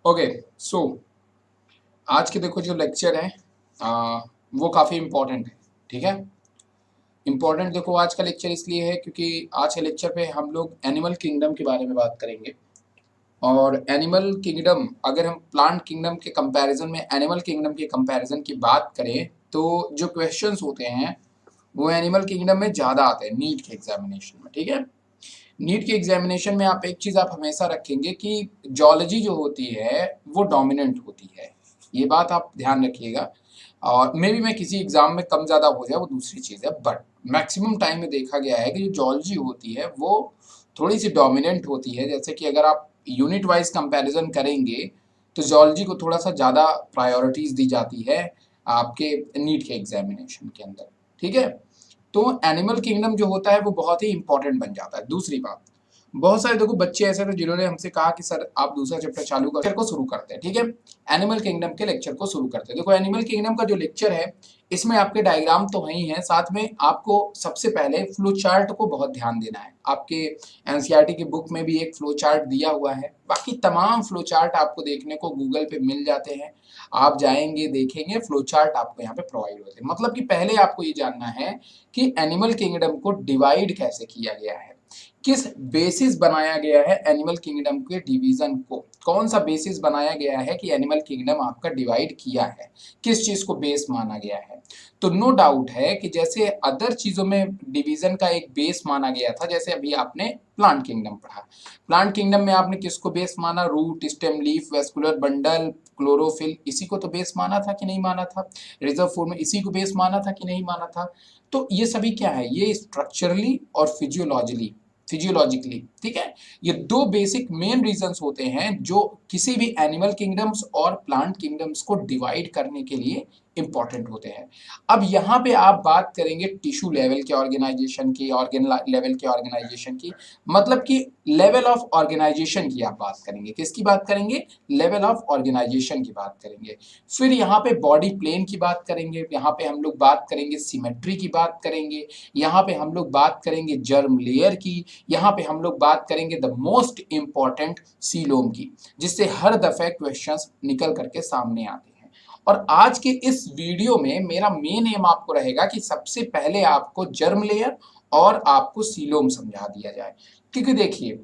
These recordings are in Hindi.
ओके सो आज के देखो जो लेक्चर है वो काफ़ी इम्पोर्टेंट है। ठीक है, इम्पोर्टेंट देखो आज का लेक्चर इसलिए है क्योंकि आज के लेक्चर पे हम लोग एनिमल किंगडम के बारे में बात करेंगे। और एनिमल किंगडम अगर हम प्लांट किंगडम के कंपैरिजन में एनिमल किंगडम के कंपैरिजन की बात करें तो जो क्वेश्चंस होते हैं वो एनिमल किंगडम में ज़्यादा आते हैं नीट के एग्जामिनेशन में। ठीक है, नीट के एग्जामिनेशन में आप एक चीज़ आप हमेशा रखेंगे कि जॉलजी जो होती है वो डोमिनेंट होती है, ये बात आप ध्यान रखिएगा। और मे बी मैं किसी एग्जाम में कम ज़्यादा हो जाए वो दूसरी चीज़ है, बट मैक्सिमम टाइम में देखा गया है कि जो जॉलजी होती है वो थोड़ी सी डोमिनेंट होती है। जैसे कि अगर आप यूनिट वाइज कंपैरिजन करेंगे तो जॉलजी को थोड़ा सा ज़्यादा प्रायोरिटीज़ दी जाती है आपके नीट के एग्जामिनेशन के अंदर। ठीक है, तो एनिमल किंगडम जो होता है वो बहुत ही इंपॉर्टेंट बन जाता है। दूसरी बात, बहुत सारे देखो बच्चे ऐसे थे जिन्होंने हमसे कहा कि सर आप दूसरा चैप्टर चालू कर को शुरू करते हैं। ठीक है, एनिमल किंगडम के लेक्चर को शुरू करते हैं। देखो एनिमल किंगडम का जो लेक्चर है इसमें आपके डायग्राम तो वही है, साथ में आपको सबसे पहले फ्लो चार्ट को बहुत ध्यान देना है। आपके एनसीईआरटी की बुक में भी एक फ्लो चार्ट दिया हुआ है, बाकी तमाम फ्लो चार्ट आपको देखने को गूगल पे मिल जाते हैं। आप जाएंगे देखेंगे फ्लो चार्ट आपको यहाँ पे प्रोवाइड होते हैं। मतलब कि पहले आपको ये जानना है कि एनिमल किंगडम को डिवाइड कैसे किया गया है, किस बेसिस बनाया गया है एनिमल किंगडम के डिवीजन को, कौन सा बेसिस बनाया गया है कि एनिमल किंगडम आपका डिवाइड किया है, किस चीज को बेस माना गया है। तो नो डाउट है कि जैसे अदर चीजों में डिवीजन का एक बेस माना गया था, जैसे अभी आपने प्लांट किंगडम पढ़ा, प्लांट किंगडम में आपने किसको बेस माना, root, stem, leaf, vascular bundle, chlorophyll, इसी को तो बेस माना था कि नहीं माना था। रिजर्व फॉर्म में इसी को बेस माना था कि नहीं माना था। तो ये सभी क्या है, ये स्ट्रक्चरली और फिजियोलॉजिकली, ठीक है, ये दो बेसिक मेन रीजंस होते हैं जो किसी भी एनिमल किंगडम्स और प्लांट किंगडम्स को डिवाइड करने के लिए इंपॉर्टेंट होते हैं। अब यहाँ पे आप बात करेंगे टिश्यू लेवल के ऑर्गेनाइजेशन की, ऑर्गेन लेवल के ऑर्गेनाइजेशन की, मतलब कि लेवल ऑफ ऑर्गेनाइजेशन की आप बात करेंगे। किसकी बात करेंगे, लेवल ऑफ ऑर्गेनाइजेशन की बात करेंगे। फिर यहाँ पे बॉडी प्लेन की बात करेंगे, यहाँ पे हम लोग बात करेंगे सिमेट्री की बात करेंगे, यहाँ पे हम लोग बात करेंगे जर्म लेयर की, यहाँ पे हम लोग बात करेंगे द मोस्ट इंपॉर्टेंट सीलोम की, जिससे हर दफे क्वेश्चंस निकल करके सामने आते हैं। और आज के इस वीडियो में मेरा मेन एम आपको रहेगा कि सबसे पहले आपको जर्म लेयर और आपको सीलोम समझा दिया जाए। क्योंकि देखिए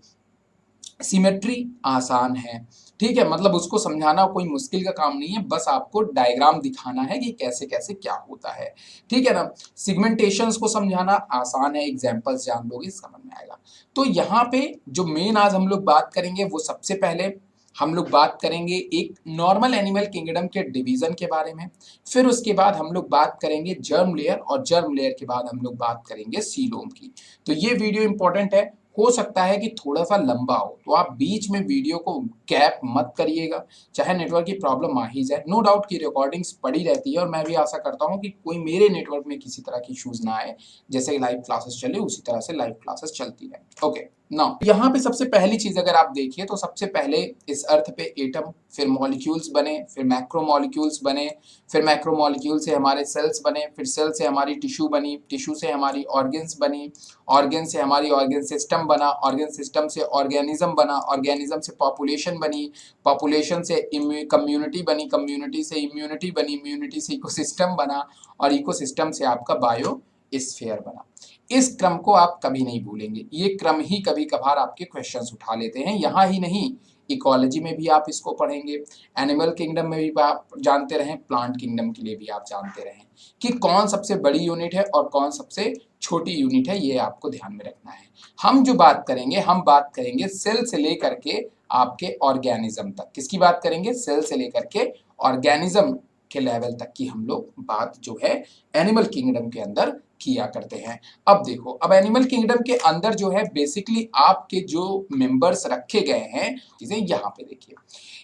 सिमेट्री आसान है, ठीक है, मतलब उसको समझाना कोई मुश्किल का काम नहीं है, बस आपको डायग्राम दिखाना है कि कैसे कैसे क्या होता है। ठीक है ना, सिगमेंटेशंस को समझाना आसान है, एग्जांपल्स जान लोगे समझ में आएगा। तो यहाँ पे जो मेन आज हम लोग बात करेंगे वो सबसे पहले हम लोग बात करेंगे एक नॉर्मल एनिमल किंगडम के डिवीजन के बारे में। फिर उसके बाद हम लोग बात करेंगे जर्म लेयर, और जर्म लेयर के बाद हम लोग बात करेंगे सीलोम की। तो ये वीडियो इंपॉर्टेंट है, हो सकता है कि थोड़ा सा लंबा हो, तो आप बीच में वीडियो को गैप मत करिएगा, चाहे नेटवर्क की प्रॉब्लम आ ही जाए। नो डाउट की रिकॉर्डिंग्स पड़ी रहती है और मैं भी आशा करता हूं कि कोई मेरे नेटवर्क में किसी तरह की इश्यूज ना आए, जैसे लाइव क्लासेस चले उसी तरह से लाइव क्लासेस चलती रहे। ओके, नाउ यहाँ पे सबसे पहली चीज अगर आप देखिए तो सबसे पहले इस अर्थ पे एटम, फिर मॉलिक्यूल्स बने, फिर मैक्रो मॉलिक्यूल्स बने, फिर मैक्रो मॉलिक्यूल से हमारे सेल्स बने, फिर सेल से हमारी टिश्यू बनी, टिश्यू से हमारी ऑर्गन्स बनी, ऑर्गन से हमारी ऑर्गन सिस्टम बना, ऑर्गन सिस्टम से ऑर्गेनिज्म बना, ऑर्गेनिज्म से पॉपुलेशन बनी, पॉपुलेशन से कम्युनिटी बनी, कम्युनिटी से इम्यूनिटी बनी, इम्यूनिटी से इकोसिस्टम बना, और इकोसिस्टम से आपका बायो स्फीयर बना। इस क्रम को आप कभी नहीं भूलेंगे, ये क्रम ही कभी कभार आपके क्वेश्चंस उठा लेते हैं। यहाँ ही नहीं, इकोलॉजी में भी आप इसको पढ़ेंगे, एनिमल किंगडम में भी आप जानते रहें, प्लांट किंगडम के लिए भी आप जानते रहें कि कौन सबसे बड़ी यूनिट है और कौन सबसे छोटी यूनिट है, ये आपको ध्यान में रखना है। हम जो बात करेंगे, हम बात करेंगे सेल से लेकर के आपके ऑर्गेनिज्म तक। किसकी बात करेंगे, सेल से लेकर के ऑर्गेनिज्म के लेवल तक की हम लोग बात जो है एनिमल किंगडम के अंदर किया करते हैं। अब देखो, अब एनिमल किंगडम के अंदर जो है बेसिकली आपके जो मेंबर्स रखे गए हैं चीजें यहाँ पे देखिए,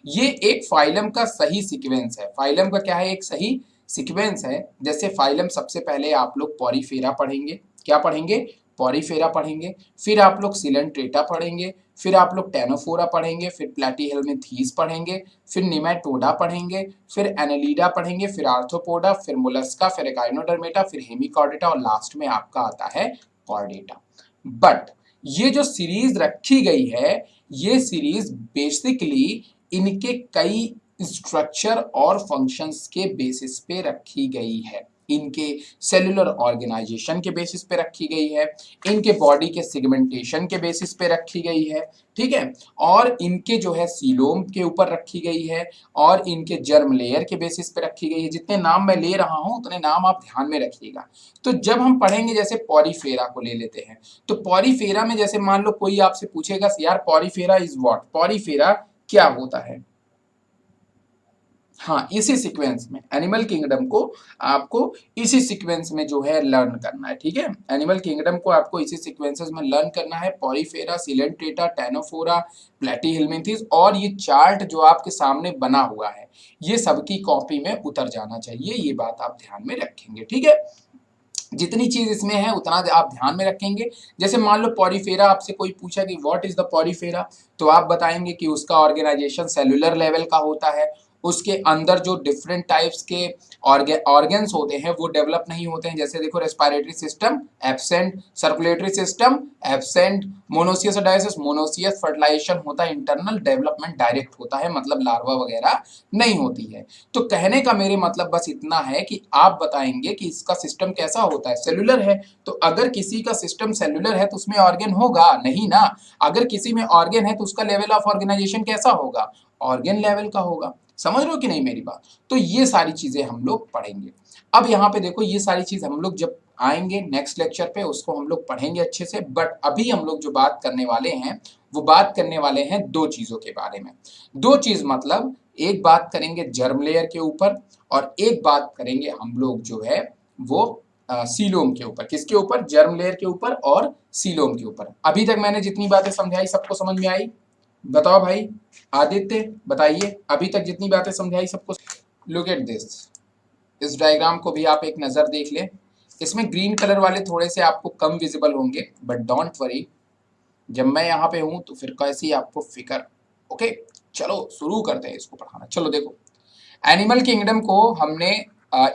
ये एक फाइलम का सही सीक्वेंस है। फाइलम का क्या है, एक सही सीक्वेंस है। जैसे फाइलम सबसे पहले आप लोग पॉरीफेरा पढ़ेंगे, क्या पढ़ेंगे, पॉरीफेरा पढ़ेंगे, फिर आप लोग सिलेंट्रेटा पढ़ेंगे, फिर आप लोग टेनोफोरा पढ़ेंगे, फिर प्लेटीहेल्मिंथीस पढ़ेंगे, फिर निमेटोडा पढ़ेंगे, फिर एनेलिडा पढ़ेंगे, फिर आर्थ्रोपोडा, फिर मोलस्का, फिर एकाइनोडर्मेटा, फिर हेमिकॉर्डेटा, और लास्ट में आपका आता है कॉर्डेटा। बट ये जो सीरीज रखी गई है, ये सीरीज बेसिकली इनके कई स्ट्रक्चर और फंक्शंस के बेसिस पे रखी गई है, इनके सेलुलर ऑर्गेनाइजेशन के बेसिस पे रखी गई है, इनके बॉडी के सेगमेंटेशन के बेसिस पे रखी गई है, ठीक है, और इनके जो है सीलोम के ऊपर रखी गई है, और इनके जर्म लेयर के बेसिस पे रखी गई है। जितने नाम मैं ले रहा हूं उतने नाम आप ध्यान में रखिएगा। तो जब हम पढ़ेंगे, जैसे पॉरीफेरा को ले लेते हैं, तो पॉरीफेरा में जैसे मान लो कोई आपसे पूछेगा यार पॉरीफेरा इज व्हाट, पॉरीफेरा क्या होता है, हाँ इसी सीक्वेंस में एनिमल किंगडम को आपको इसी सीक्वेंस में जो है लर्न करना है, ठीक है, एनिमल किंगडम को आपको इसी सीक्वेंसेस में लर्न करना है। पॉरीफेरा, सिलेंट्रेटा, टेनोफोरा, प्लेटीहेल्मिंथेस, और ये चार्ट जो आपके सामने बना हुआ है ये सबकी कॉपी में उतर जाना चाहिए, ये बात आप ध्यान में रखेंगे, ठीक है। जितनी चीज इसमें है उतना आप ध्यान में रखेंगे। जैसे मान लो पॉरीफेरा आपसे कोई पूछा कि व्हाट इज द पॉरीफेरा, तो आप बताएंगे कि उसका ऑर्गेनाइजेशन सेलुलर लेवल का होता है, उसके अंदर जो डिफरेंट टाइप्स के ऑर्गेन्स होते हैं वो डेवलप नहीं होते हैं। जैसे देखो respiratory system absent, circulatory system absent, monoecious dioecious monoecious, fertilisation होता है इंटरनल, डेवलपमेंट डायरेक्ट होता है, मतलब लार्वा वगैरह नहीं होती है। तो कहने का मेरे मतलब बस इतना है कि आप बताएंगे कि इसका सिस्टम कैसा होता है, सेलुलर है, तो अगर किसी का सिस्टम सेलुलर है तो उसमें ऑर्गेन होगा नहीं ना, अगर किसी में ऑर्गेन है तो उसका लेवल ऑफ ऑर्गेनाइजेशन कैसा होगा, ऑर्गेन लेवल का होगा। समझ रहे हो कि नहीं मेरी बात। तो ये सारी चीजें हम लोग पढ़ेंगे। अब यहाँ पे देखो ये सारी चीज हम लोग जब आएंगे नेक्स्ट लेक्चर पे उसको हम लोग पढ़ेंगे अच्छे से, बट अभी हम लोग जो बात करने वाले हैं वो बात करने वाले हैं दो चीजों के बारे में। दो चीज मतलब एक बात करेंगे जर्म लेयर के ऊपर, और एक बात करेंगे हम लोग जो है वो सीलोम के ऊपर। किसके ऊपर, जर्म लेयर के ऊपर और सीलोम के ऊपर। अभी तक मैंने जितनी बातें समझाई सबको समझ में आई, बताओ भाई आदित्य बताइए, अभी तक जितनी बातें समझाई सबको। लुक एट दिस, इस डायग्राम को भी आप एक नजर देख लें। इसमें ग्रीन कलर वाले थोड़े से आपको कम विजिबल होंगे, बट डोंट वरी, जब मैं यहाँ पे हूं तो फिर कैसी आपको फिकर। ओके चलो शुरू करते हैं इसको पढ़ाना। चलो देखो, एनिमल किंगडम को हमने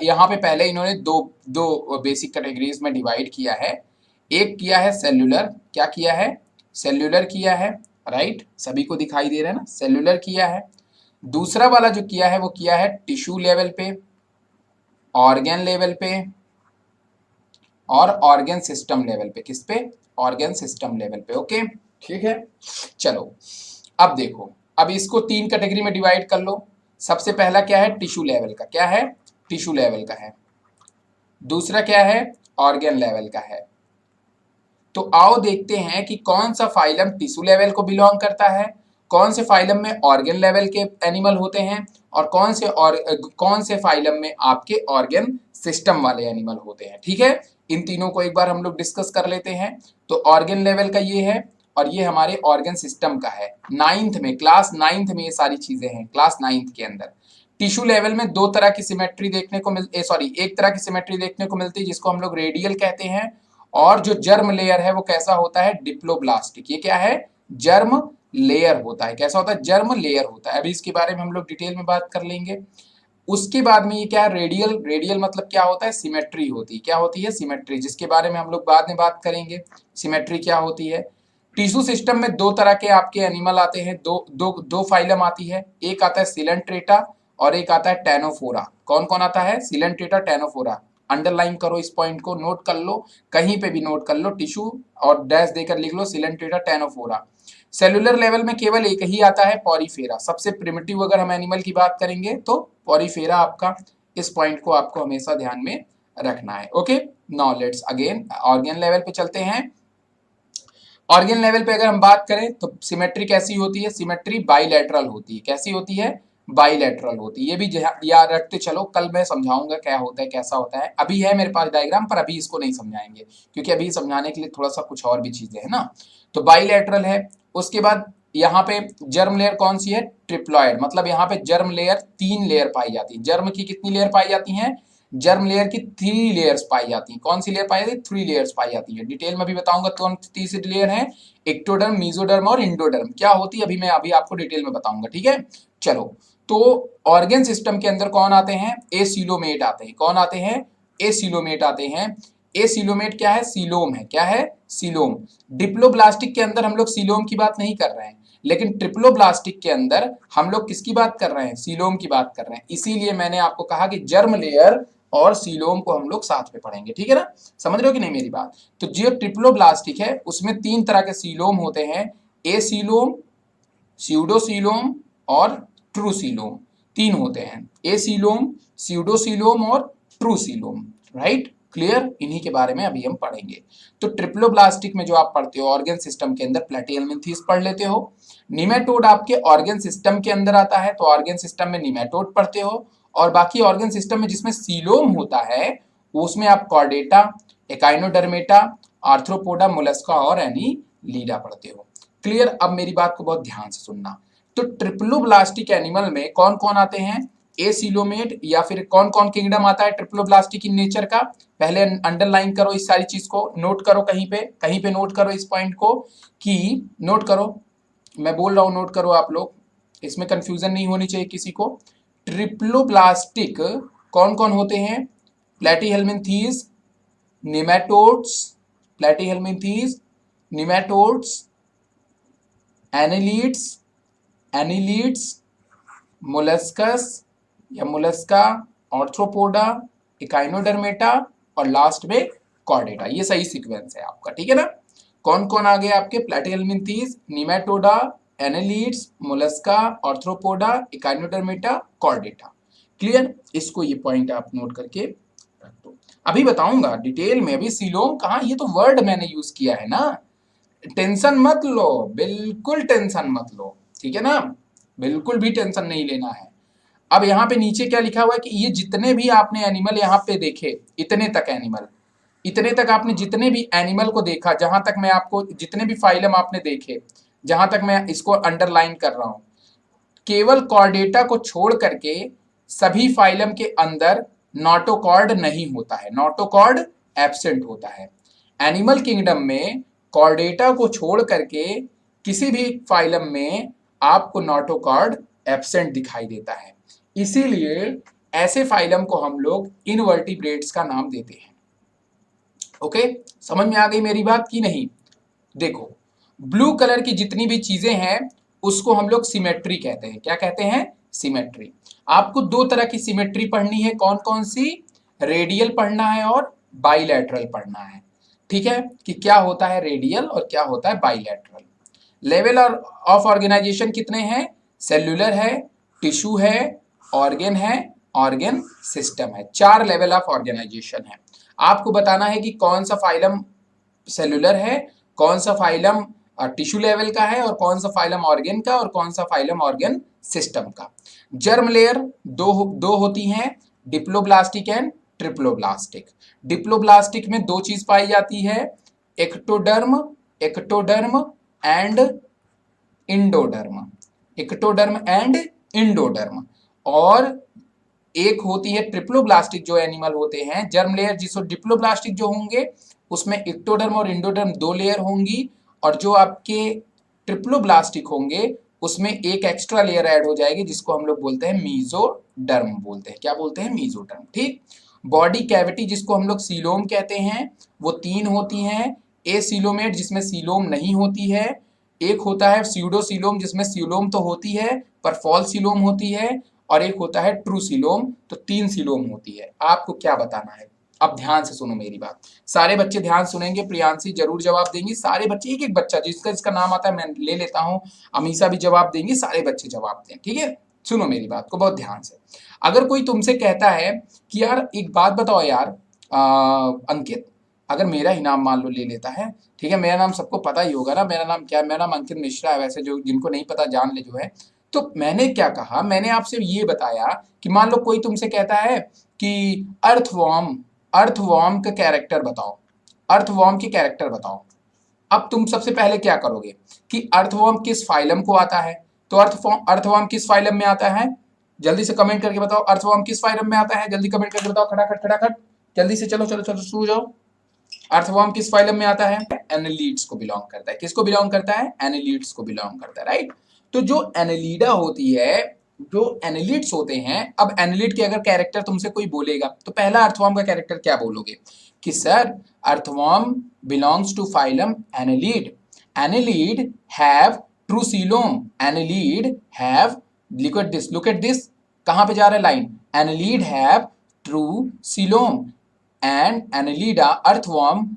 यहाँ पे पहले इन्होंने दो दो बेसिक कैटेगरीज में डिवाइड किया है। एक किया है सेल्यूलर, क्या किया है, सेल्यूलर किया है, राइट, सभी को दिखाई दे रहा है ना, सेल्यूलर किया है। दूसरा वाला जो किया है वो किया है टिश्यू लेवल पे, ऑर्गेन लेवल पे, और ऑर्गेन सिस्टम लेवल पे। किस पे, ऑर्गेन सिस्टम लेवल पे। ओके ठीक है, चलो अब देखो, अब इसको तीन कैटेगरी में डिवाइड कर लो। सबसे पहला क्या है, टिश्यू लेवल का, क्या है, टिश्यू लेवल का है। दूसरा क्या है, ऑर्गेन लेवल का है। तो आओ देखते हैं कि कौन सा फाइलम टिश्यू लेवल को बिलोंग करता है, कौन से फाइलम में ऑर्गेन लेवल के एनिमल होते हैं, और कौन से फाइलम में आपके ऑर्गेन सिस्टम वाले एनिमल होते हैं। ठीक है, इन तीनों को एक बार हम लोग डिस्कस कर लेते हैं। तो ऑर्गेन लेवल का ये है, और ये हमारे ऑर्गेन सिस्टम का है। नाइन्थ में, क्लास नाइन्थ में ये सारी चीजें हैं, क्लास नाइन्थ के अंदर। टिश्यू लेवल में दो तरह की सिमेट्री देखने को एक तरह की सिमेट्री देखने को मिलती है जिसको हम लोग रेडियल कहते हैं, और जो जर्म लेयर है वो कैसा होता है, डिप्लोब्लास्टिक। ये क्या है, जर्म लेयर होता है। कैसा होता है, जर्म लेयर होता है। अभी इसके बारे में हम लोग डिटेल में बात कर लेंगे। उसके बाद में ये क्या है, रेडियल। रेडियल मतलब क्या होता है, सिमेट्री होती है। क्या होती है, सिमेट्री, जिसके बारे में हम लोग बाद में बात करेंगे, सिमेट्री क्या होती है। टिश्यू सिस्टम में दो तरह के आपके एनिमल आते हैं, दो फाइलम आती है। एक आता है सिलेंट्रेटा और एक आता है टेनोफोरा। कौन कौन आता है, सिलेंट्रेटा, टेनोफोरा। अंडरलाइन करो इस पॉइंट को, नोट कर लो, कहीं पे भी नोट कर लो, टिश्यू और डैश देकर लिख लो, सिलेंट्रेटा, टेनोफोरा। सेलुलर लेवल में केवल एक ही आता है, पॉरीफेरा। सबसे प्रिमिटिव अगर हम एनिमल की बात करेंगे तो पॉरीफेरा आपका, इस पॉइंट को आपको हमेशा ध्यान में रखना है। Okay, now let's again organ level पे चलते हैं। ऑर्गेन लेवल पे अगर हम बात करें तो सिमेट्री कैसी होती है, सिमेट्री बाइलेटरल होती है। कैसी होती है, बाइलेटरल होती है। ये भी याद रखते चलो, कल मैं समझाऊंगा क्या होता है कैसा होता है। अभी है मेरे पास डायग्राम, पर अभी इसको नहीं समझाएंगे क्योंकि अभी समझाने के लिए थोड़ा सा कुछ और भी चीजें है ना। तो बाइलेटरल है। उसके बाद यहाँ पे जर्म लेयर कौन सी है, ट्रिप्लॉइड, मतलब यहाँ पे जर्म लेयर 3 लेयर पाई जाती है। जर्म की कितनी लेयर पाई जाती है, जर्म लेयर की 3 लेयर्स पाई जाती है। कौन सी लेयर पाई जाती है, 3 लेयर्स पाई जाती है। डिटेल में भी बताऊंगा कौन तीसरी लेयर है, एक्टोडर्म, मेसोडर्म और इंडोडर्म। क्या होती है मैं अभी आपको डिटेल में बताऊंगा। ठीक है, चलो तो ऑर्गेन सिस्टम के अंदर कौन आते हैं, एसिलोमेट आते हैं। कौन आते हैं, एसिलोमेट आते हैं। एसिलोमेट क्या है, सीलोम है। क्या है, सीलोम। डिप्लोब्लास्टिक के अंदर हम लोग सीलोम की बात नहीं कर रहे हैं, लेकिन ट्रिप्लोब्लास्टिक के अंदर हम लोग किसकी बात कर रहे हैं, सीलोम की बात कर रहे हैं। इसीलिए मैंने आपको कहा कि जर्म लेयर और सीलोम को हम लोग साथ में पढ़ेंगे, ठीक है ना, समझ रहे हो कि नहीं मेरी बात। तो जो ट्रिप्लोब्लास्टिक है उसमें 3 तरह के सीलोम होते हैं, ए सीलोम, स्यूडोसीलोम और ट्रूसीलोम, 3 होते हैं, ए सीलोम, स्यूडोसीलोम और ट्रूसीलोम, राइट, क्लियर। इन्हीं के बारे में अभी हम पढ़ेंगे। तो ट्रिप्लोब्लास्टिक में जो आप पढ़ते हो ऑर्गन सिस्टम के अंदर प्लेटिहेल्मिन्थेस पढ़ लेते हो। निमेटोड आपके ऑर्गन सिस्टम के अंदर आता है, तो ऑर्गन सिस्टम में निमेटोड पढ़ते हो। और बाकी ऑर्गन सिस्टम में जिसमें सीलोम होता है उसमें आप कॉर्डेटा, एकाइनोडर्मेटा, आर्थ्रोपोडा, मोलस्का और एनीलीडा पढ़ते हो। क्लियर। अब मेरी बात को बहुत ध्यान से सुनना। तो ट्रिप्लोब्लास्टिक एनिमल में कौन कौन आते हैं, एसीलोमेट, या फिर कौन कौन किंगडम आता है ट्रिप्लोब्लास्टिक इन नेचर का। पहले अंडरलाइन करो इस सारी चीज को, नोट करो कहीं पे नोट करो इस पॉइंट को, कि नोट करो, मैं बोल रहा हूं नोट करो आप लोग, इसमें कंफ्यूजन नहीं होनी चाहिए किसी को। ट्रिप्लोब्लास्टिक कौन कौन होते हैं, प्लेटिहेल्मिन्थेस, निमेटोड्स, प्लेटिहेल्मिन्थेस, निमेटोड्स, एनिलीड्स, मोलस्कस या मोलस्का, आर्थ्रोपोडा, इकाइनोडर्मेटा और लास्ट में कॉर्डेटा। ये सही सीक्वेंस है आपका, ठीक है ना। कौन कौन आ गए आपके, platyhelminthes, nematoda, annelids, mollusca, arthropoda, echinodermata, chordata. Clear. इसको ये पॉइंट आप नोट करके रख दो। अभी बताऊंगा डिटेल में, अभी सीलोम कहाँ, ये तो वर्ड मैंने यूज किया है ना, टेंशन मत लो, बिल्कुल टेंशन मत लो, ठीक है ना, बिल्कुल भी टेंशन नहीं लेना है। अब यहाँ पे नीचे क्या लिखा हुआ है कि ये जितने भी आपने एनिमल यहाँ पे देखे, इतने तक एनिमल, इतने तक आपने जितने भी एनिमल को देखा, जहां तक मैं आपको जितने भी फाइलम आपने देखे, जहां तक मैं इसको अंडरलाइन कर रहा हूं, केवल कॉर्डेटा को छोड़ करके सभी फाइलम के अंदर नोटोकॉर्ड नहीं होता है, नोटोकॉर्ड एब्सेंट होता है। एनिमल किंगडम में कॉर्डेटा को छोड़ करके किसी भी फाइलम में आपको नोटोकॉर्ड एब्सेंट दिखाई देता है। इसीलिए ऐसे फाइलम को हम लोग इनवर्टिब्रेट्स का नाम देते हैं। ओके, समझ में आ गई मेरी बात की नहीं। देखो, ब्लू कलर की जितनी भी चीजें हैं उसको हम लोग सिमेट्री कहते हैं। क्या कहते हैं, सिमेट्री। आपको 2 तरह की सिमेट्री पढ़नी है, कौन कौन सी, रेडियल पढ़ना है और बाइलैटरल पढ़ना है, ठीक है, कि क्या होता है रेडियल और क्या होता है बाइलैटरल। लेवल ऑफ ऑर्गेनाइजेशन कितने हैं, सेल्यूलर है, टिश्यू है, ऑर्गन है, ऑर्गन सिस्टम है। 4 लेवल ऑफ ऑर्गेनाइजेशन है। आपको बताना है कि कौन सा फाइलम सेल्यूलर है, कौन सा फाइलम टिश्यू लेवल का है, और कौन सा फाइलम ऑर्गन का, और कौन सा फाइलम ऑर्गन सिस्टम का। जर्म लेयर दो होती हैं, डिप्लोब्लास्टिक एंड ट्रिप्लोब्लास्टिक। डिप्लोब्लास्टिक में 2 चीज पाई जाती है, ectoderm and endoderm, ectoderm and endoderm. और एक होती है ट्रिप्लोब्लास्टिक, जो एनिमल होते हैं जर्म लेयर, जिसको डिप्लोब्लास्टिक जो होंगे उसमें एक्टोडर्म और इंडोडर्म 2 लेयर होंगी, और जो आपके ट्रिप्लोब्लास्टिक होंगे उसमें एक एक्स्ट्रा लेयर ऐड हो जाएगी जिसको हम लोग बोलते हैं मीजोडर्म बोलते हैं। क्या बोलते हैं, मीजोडर्म, ठीक। बॉडी कैविटी जिसको हम लोग सीलोम कहते हैं वो 3 होती हैं, ए सीलोमेट जिसमें सीलोम नहीं होती है, एक होता है स्यूडोसीलोम जिसमें सीलोम तो होती है पर फॉल्स सीलोम होती है, और एक होता है ट्रू सीलोम। तो 3 सीलोम होती है। आपको क्या बताना है, अब ध्यान से सुनो मेरी बात, सारे बच्चे ध्यान सुनेंगे, प्रियांशी जरूर जवाब देंगी, सारे बच्चे, एक एक बच्चा जिसका नाम आता है मैं ले लेता हूं, अमीषा भी जवाब देंगी, सारे बच्चे जवाब दें, ठीक है। सुनो मेरी बात को बहुत ध्यान से। अगर कोई तुमसे कहता है कि यार एक बात बताओ यार अंकित, अगर मेरा ही नाम मान लो ले लेता है, ठीक है, मेरा नाम सबको पता ही होगा ना, मेरा नाम क्या है, मेरा नाम अंकित मिश्रा है, वैसे जो जिनको नहीं पता जान ले जो है। तो मैंने क्या कहा, मैंने आपसे ये बताया कि मान लो कोई तुमसे कहता है कि अर्थवॉर्म का कैरेक्टर बताओ, अर्थवॉर्म के कैरेक्टर बताओ। अब तुम सबसे पहले क्या करोगे कि अर्थवॉर्म किस फाइलम को आता है, तो अर्थवॉर्म किस फाइलम में आता है, जल्दी से कमेंट करके बताओ, अर्थवॉर्म किस फाइलम में आता है, जल्दी कमेंट करके बताओ, खटाखट जल्दी से, चलो चलो चलो शुरू जाओ। अर्थवॉर्म किस फाइलम में आता है, एनालिड्स को बिलोंग करता है। किसको बिलोंग करता है, एनालिड्स को बिलोंग करता है, राइट। तो जो एनालिडा होती है, जो एनालिड्स होते हैं, अब एनालिड के अगर कैरेक्टर तुमसे कोई बोलेगा तो पहला अर्थवॉर्म का कैरेक्टर क्या बोलोगे कि sir earthworm belongs to phylum annelid, annelid have true coelom annelid have, look at this, कहां पे जा रहा है line, annelid have true coelom and annelida earthworm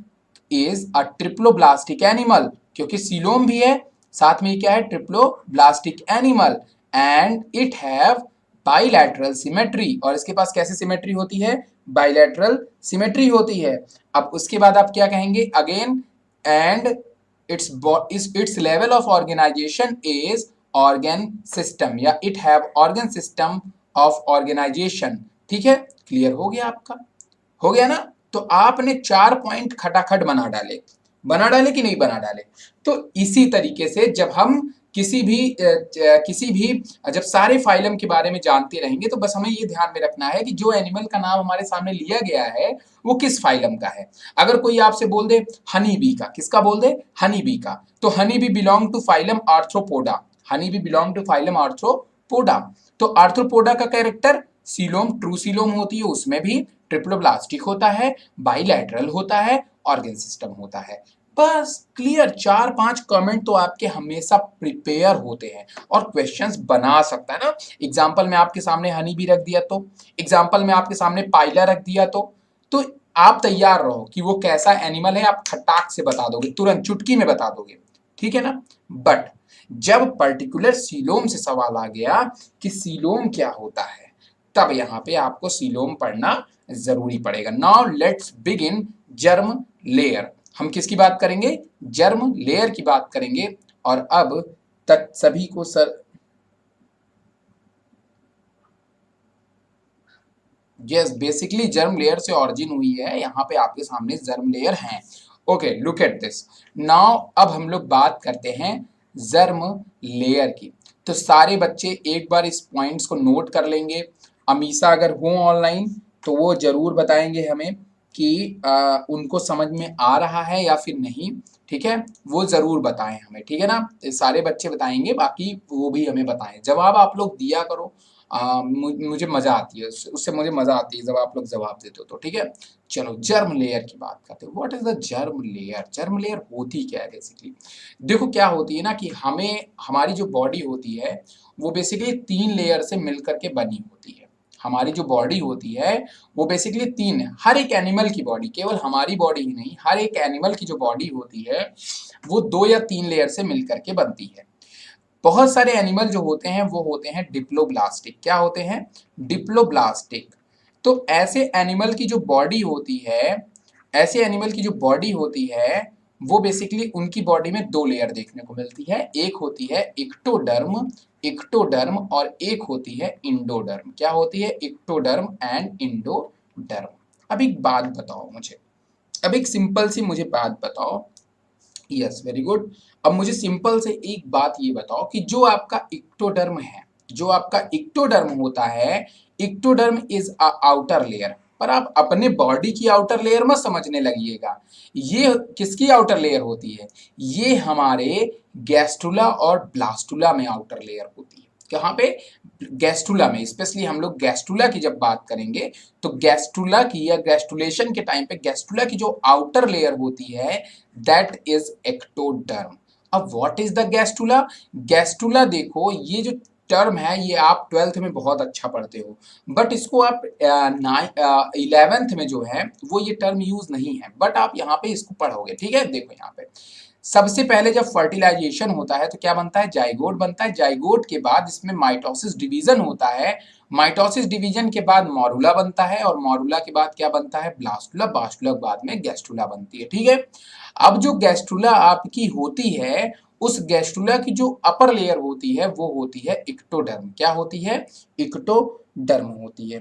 is a triploblastic animal, क्योंकि सीलोम भी है साथ में क्या है, triploblastic animal, and it have bilateral symmetry, और इसके पास कैसे सिमेट्री होती है, बाइलैटरल सिमेट्री होती है। अब उसके बाद आप क्या कहेंगे, again and its level of organization is organ system, या it have organ system of organization. ठीक है, क्लियर हो गया आपका, हो गया ना। तो आपने 4 पॉइंट खटाखट बना डाले कि नहीं बना डाले। तो इसी तरीके से जब हम किसी भी जब सारे फाइलम के बारे में जानते रहेंगे तो बस हमें ये ध्यान में रखना है कि जो एनिमल का नाम हमारे सामने लिया गया है वो किस फाइलम का है। अगर कोई आपसे बोल दे हनी बी का, किसका बोल दे, हनी बी का, तो honey bee belong to phylum Arthropoda, honey bee belong to phylum Arthropoda. तो आर्थ्रोपोडा का कैरेक्टर सीलोम, ट्रू सीलोम होती है, उसमें भी ट्रिप्लोब्लास्टिक होता है, बाइलैटरल होता है, ऑर्गन सिस्टम होता है। बस क्लियर, 4-5 कमेंट तो आपके हमेशा प्रिपेयर होते हैं और क्वेश्चंस बना सकता है ना। एग्जांपल में आपके सामने हनी भी रख दिया तो, एग्जांपल में आपके सामने पाइला रख दिया तो आप तैयार रहो कि वो कैसा एनिमल है, आप खटाक से बता दोगे, तुरंत चुटकी में बता दोगे, ठीक है ना। बट जब पर्टिकुलर सीलोम से सवाल आ गया कि सीलोम क्या होता है, तब यहाँ पे आपको सीलोम पढ़ना जरूरी पड़ेगा। Now let's begin germ layer. हम किसकी बात करेंगे, जर्म लेयर की बात करेंगे। और अब तक सभी को sir yes, basically germ layer से ऑरिजिन हुई है, यहाँ पे आपके सामने जर्म लेयर हैं। Okay, look at this now. अब हम लोग बात करते हैं जर्म लेयर की। तो सारे बच्चे एक बार इस पॉइंट्स को नोट कर लेंगे। अमीसा अगर हो ऑनलाइन तो वो जरूर बताएंगे हमें कि उनको समझ में आ रहा है या फिर नहीं, ठीक है, वो जरूर बताएं हमें, ठीक है ना। सारे बच्चे बताएंगे, बाकी वो भी हमें बताएं। जवाब आप लोग दिया करो, मुझे मजा आती है, उससे मुझे मजा आती है जब आप लोग जवाब देते हो तो, ठीक है। चलो जर्म लेयर की बात करते हैं। What is the germ layer, germ layer होती क्या है बेसिकली। देखो क्या होती है ना कि हमें, हमारी जो बॉडी होती है वो बेसिकली 3 लेयर से मिलकर के बनी होती है। हमारी जो बॉडी होती है वो बेसिकली 3 है। हर एक एनिमल की बॉडी, केवल हमारी बॉडी ही नहीं, हर एक एनिमल की जो बॉडी होती है वो 2 या 3 लेयर से मिलकर के बनती है। बहुत सारे एनिमल जो होते हैं वो होते हैं डिप्लोब्लास्टिक। क्या होते हैं, डिप्लोब्लास्टिक। तो ऐसे एनिमल की जो बॉडी होती है, ऐसे एनिमल की जो बॉडी होती है वो बेसिकली उनकी बॉडी में 2 लेयर देखने को मिलती है। एक होती है इक्टोडर्म, इक्टोडर्म, और एक होती है इंडोडर्म। क्या होती है, इक्टोडर्म एंड इंडोडर्म। अब एक बात बताओ मुझे, अब एक सिंपल सी मुझे बात बताओ। Yes, very good. अब मुझे सिंपल से एक बात ये बताओ कि जो आपका इक्टोडर्म है, जो आपका इक्टोडर्म होता है, ectoderm is a outer layer. पर आप अपने बॉडी की आउटर लेयर मत समझने लगिएगा। ये किसकी आउटर लेयर होती है, ये हमारे गैस्ट्रुला और ब्लास्टुला में आउटर लेयर होती है। कहाँ पे, गैस्ट्रुला में। स्पेशली हम लोग गैस्ट्रुला की जब बात करेंगे तो गैस्ट्रुला की या गैस्ट्रुलेशन के टाइम पे गैस्ट्रुला की जो आउटर लेयर होती है दैट इज एक्टोडर्म। अब what is the gastrula, gastrula देखो ये जो टर्म है ये आप 12th में बहुत अच्छा पढ़ते हो, बट इसको आप 11th में जो है वो ये टर्म यूज नहीं है, बट आप यहाँ पे इसको पढ़ोगे, ठीक है। देखो यहाँ पे सबसे पहले जब फर्टिलाइजेशन होता है तो क्या बनता है, जाइगोट बनता है। जाइगोट के बाद इसमें माइटोसिस डिवीजन होता है। माइटोसिस डिवीजन के बाद मॉरुला बनता है, और मॉरुला के बाद क्या बनता है, ब्लास्टुला। ब्लास्टुला के बाद में गैस्ट्रुला बनती है, ठीक है। अब जो गैस्ट्रुला आपकी होती है, उस गैस्ट्रुला की जो अपर लेयर होती है वो होती है इक्टोडर्म। क्या होती है, इक्टोडर्म होती है,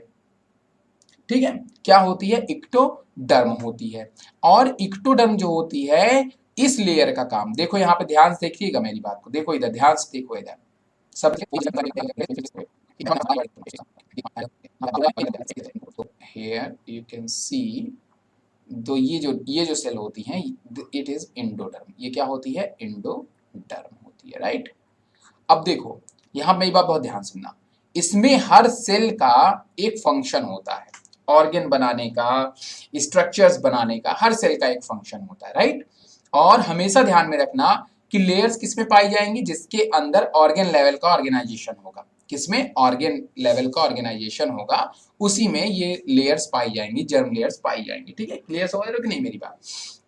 ठीक है। क्या होती है, इक्टोडर्म होती है। और इक्टोडर्म जो होती है, इस लेयर का काम देखो, यहाँ पे ध्यान से देखिएगा मेरी बात को, देखो इधर ध्यान से देखो, इधर सब here you can see, तो ये जो सेल होती हैं इट इज इंडोडर्म। ये क्या होती है, इंडोडर्म होती है, राइट। अब देखो यहाँ मेरी बात बहुत ध्यान सुनना, इसमें हर सेल का एक फंक्शन होता है, ऑर्गन बनाने का, स्ट्रक्चर्स बनाने का, हर सेल का एक फंक्शन होता है, राइट। और हमेशा ध्यान में रखना कि लेयर्स किसमें पाई जाएंगी, जिसके अंदर ऑर्गन लेवल का ऑर्गेनाइजेशन होगा, किसमें ऑर्गन लेवल का ऑर्गेनाइजेशन होगा, उसी में ये लेयर्स पाई जाएंगी, जर्म लेयर्स पाई जाएंगी। ठीक है, क्लियर समझ रहे हो कि नहीं मेरी बात।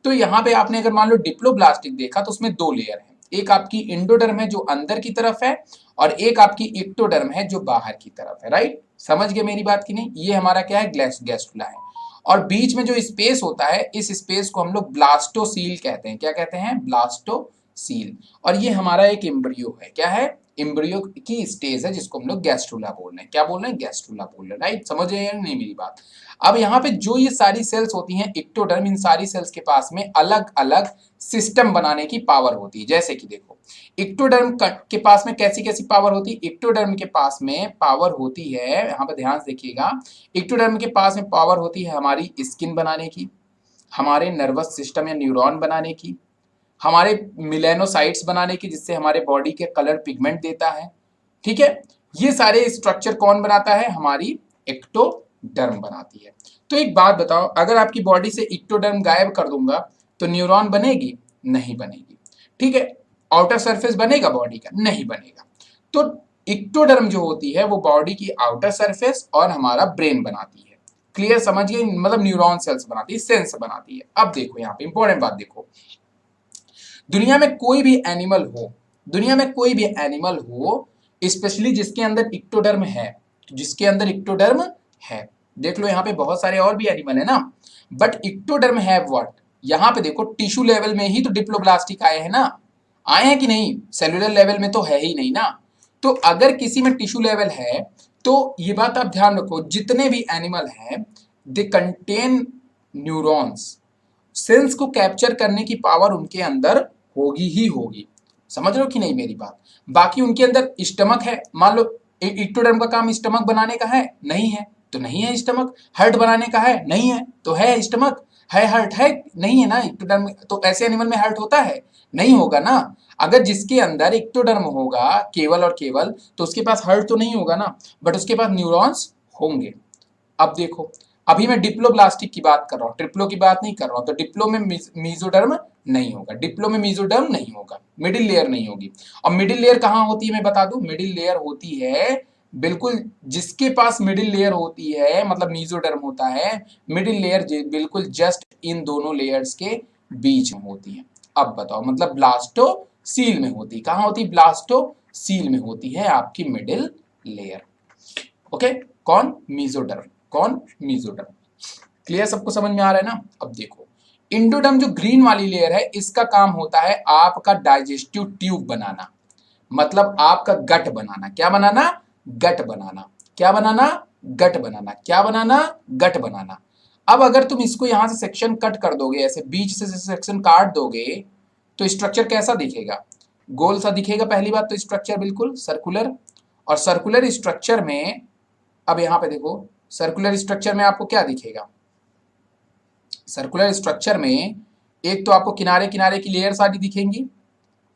तो यहाँ पे आपने अगर मान लो डिप्लोब्लास्टिक देखा तो उसमें दो लेयर है, एक आपकी इंडोडर्म है जो अंदर की तरफ है और एक आपकी एक्टोडर्म है जो बाहर की तरफ है। राइट, समझ गए मेरी बात की नहीं। ये हमारा क्या है, गैस्ट्रुला है, और बीच में जो स्पेस होता है इस स्पेस को हम लोग ब्लास्टोसील कहते हैं। क्या कहते हैं, ब्लास्टोसील। और ये हमारा एक एम्ब्रियो है, क्या है, एम्ब्रियो की स्टेज है जिसको हम लोग गैस्ट्रुला बोल रहे हैं। क्या बोल रहे हैं, गैस्ट्रुला बोल रहे हैं। राइट, समझ रहे हैं नहीं मेरी बात। अब यहाँ पे जो ये सारी सेल्स होती हैं एक्टोडर्म, इन सारी सेल्स के पास में अलग अलग सिस्टम बनाने की पावर होती है। जैसे कि देखो एक्टोडर्म के पास में कैसी कैसी पावर होती है, एक्टोडर्म के पास में पावर होती है, यहाँ पे ध्यान से देखिएगा, एक्टोडर्म के पास में पावर होती है हमारी स्किन बनाने की, हमारे नर्वस सिस्टम या न्यूरॉन बनाने की, हमारे मिलेनोसाइट्स बनाने की जिससे हमारे बॉडी के कलर पिगमेंट देता है। ठीक है, ये सारे स्ट्रक्चर कौन बनाता है, हमारी एक्टोडर्म बनाती है। तो एक बात बताओ, अगर आपकी बॉडी से एक्टोडर्म गायब कर दूंगा तो न्यूरॉन बनेगी, नहीं बनेगी। ठीक है, आउटर सरफेस बनेगा बॉडी का, नहीं बनेगा। तो एक्टोडर्म जो होती है वो बॉडी की आउटर सरफेस और हमारा ब्रेन बनाती है। क्लियर, समझ गए, मतलब न्यूरॉन सेल्स बनाती है, सेंस बनाती है। अब देखो यहाँ पे इंपॉर्टेंट बात देखो, दुनिया में कोई भी एनिमल हो, दुनिया में कोई भी एनिमल हो स्पेशली जिसके अंदर एक्टोडर्म है, जिसके अंदर एक्टोडर्म है, देख लो यहाँ पे बहुत सारे और भी एनिमल है ना, बट एक्टोडर्म है व्हाट, यहाँ पे देखो टिश्यू लेवल में ही तो डिप्लोब्लास्टिक आए हैं ना, आए हैं कि नहीं, सेलुलर लेवल में तो है ही नहीं ना। तो अगर किसी में टिश्यू लेवल है तो ये बात आप ध्यान रखो, जितने भी एनिमल हैं दे कंटेन न्यूरॉन्स, सेंस को कैप्चर करने की पावर उनके अंदर होगी ही होगी। समझ रहे हो कि नहीं मेरी बात। बाकी उनके अंदर स्टमक है, मान लो इक्टोडर्म का काम स्टमक बनाने का है, नहीं है तो नहीं है स्टमक, हार्ट बनाने का है, नहीं है तो है स्टमक, है हार्ट है, नहीं है ना इक्टोडर्म, तो ऐसे एनिमल में हार्ट होता है, नहीं होगा ना। अगर जिसके अंदर इक्टोडर्म होगा केवल और केवल तो उसके पास हार्ट तो नहीं होगा ना, बट उसके पास न्यूरॉन्स होंगे। अब देखो, अभी मैं डिप्लोब्लास्टिक की बात कर रहा हूँ, ट्रिप्लो की बात नहीं कर रहा हूँ। तो डिप्लो में मीजोडर्म नहीं होगा, डिप्लो में मीजोडर्म नहीं होगा, मिडिल लेयर नहीं होगी। और मिडिल लेयर कहाँ होती है मैं बता दूं, मिडिल लेयर होती है बिल्कुल जिसके पास मिडिल लेयर होती है, मतलब मीजोडर्म होता है, मिडिल लेयर बिल्कुल जस्ट इन दोनों लेयर्स के बीच में होती है। अब बताओ, मतलब ब्लास्टो सील में होती, कहाँ होती, ब्लास्टो सील में होती है आपकी मिडिल लेयर। ओके, कौन, मीजोडर्म, कौन, मीजोडर्म। क्लियर, सबको समझ में आ रहा है ना। अब देखो इंडोडर्म जो ग्रीन वाली लेयर है इसका काम होता है आपका डाइजेस्टिव ट्यूब बनाना, मतलब आपका गट बनाना। क्या बनाना, गट बनाना। क्या बनाना, गट बनाना। क्या बनाना, गट बनाना। अब अगर तुम इसको यहां से सेक्शन कट कर दोगे, ऐसे बीच से सेक्शन काट दोगे तो स्ट्रक्चर कैसा दिखेगा, गोल सा दिखेगा। पहली बात तो स्ट्रक्चर बिल्कुल सर्कुलर, और सर्कुलर स्ट्रक्चर में अब यहां पे देखो, सर्कुलर स्ट्रक्चर में आपको क्या दिखेगा, सर्कुलर स्ट्रक्चर में एक तो आपको किनारे किनारे की लेयर सारी दिखेंगी,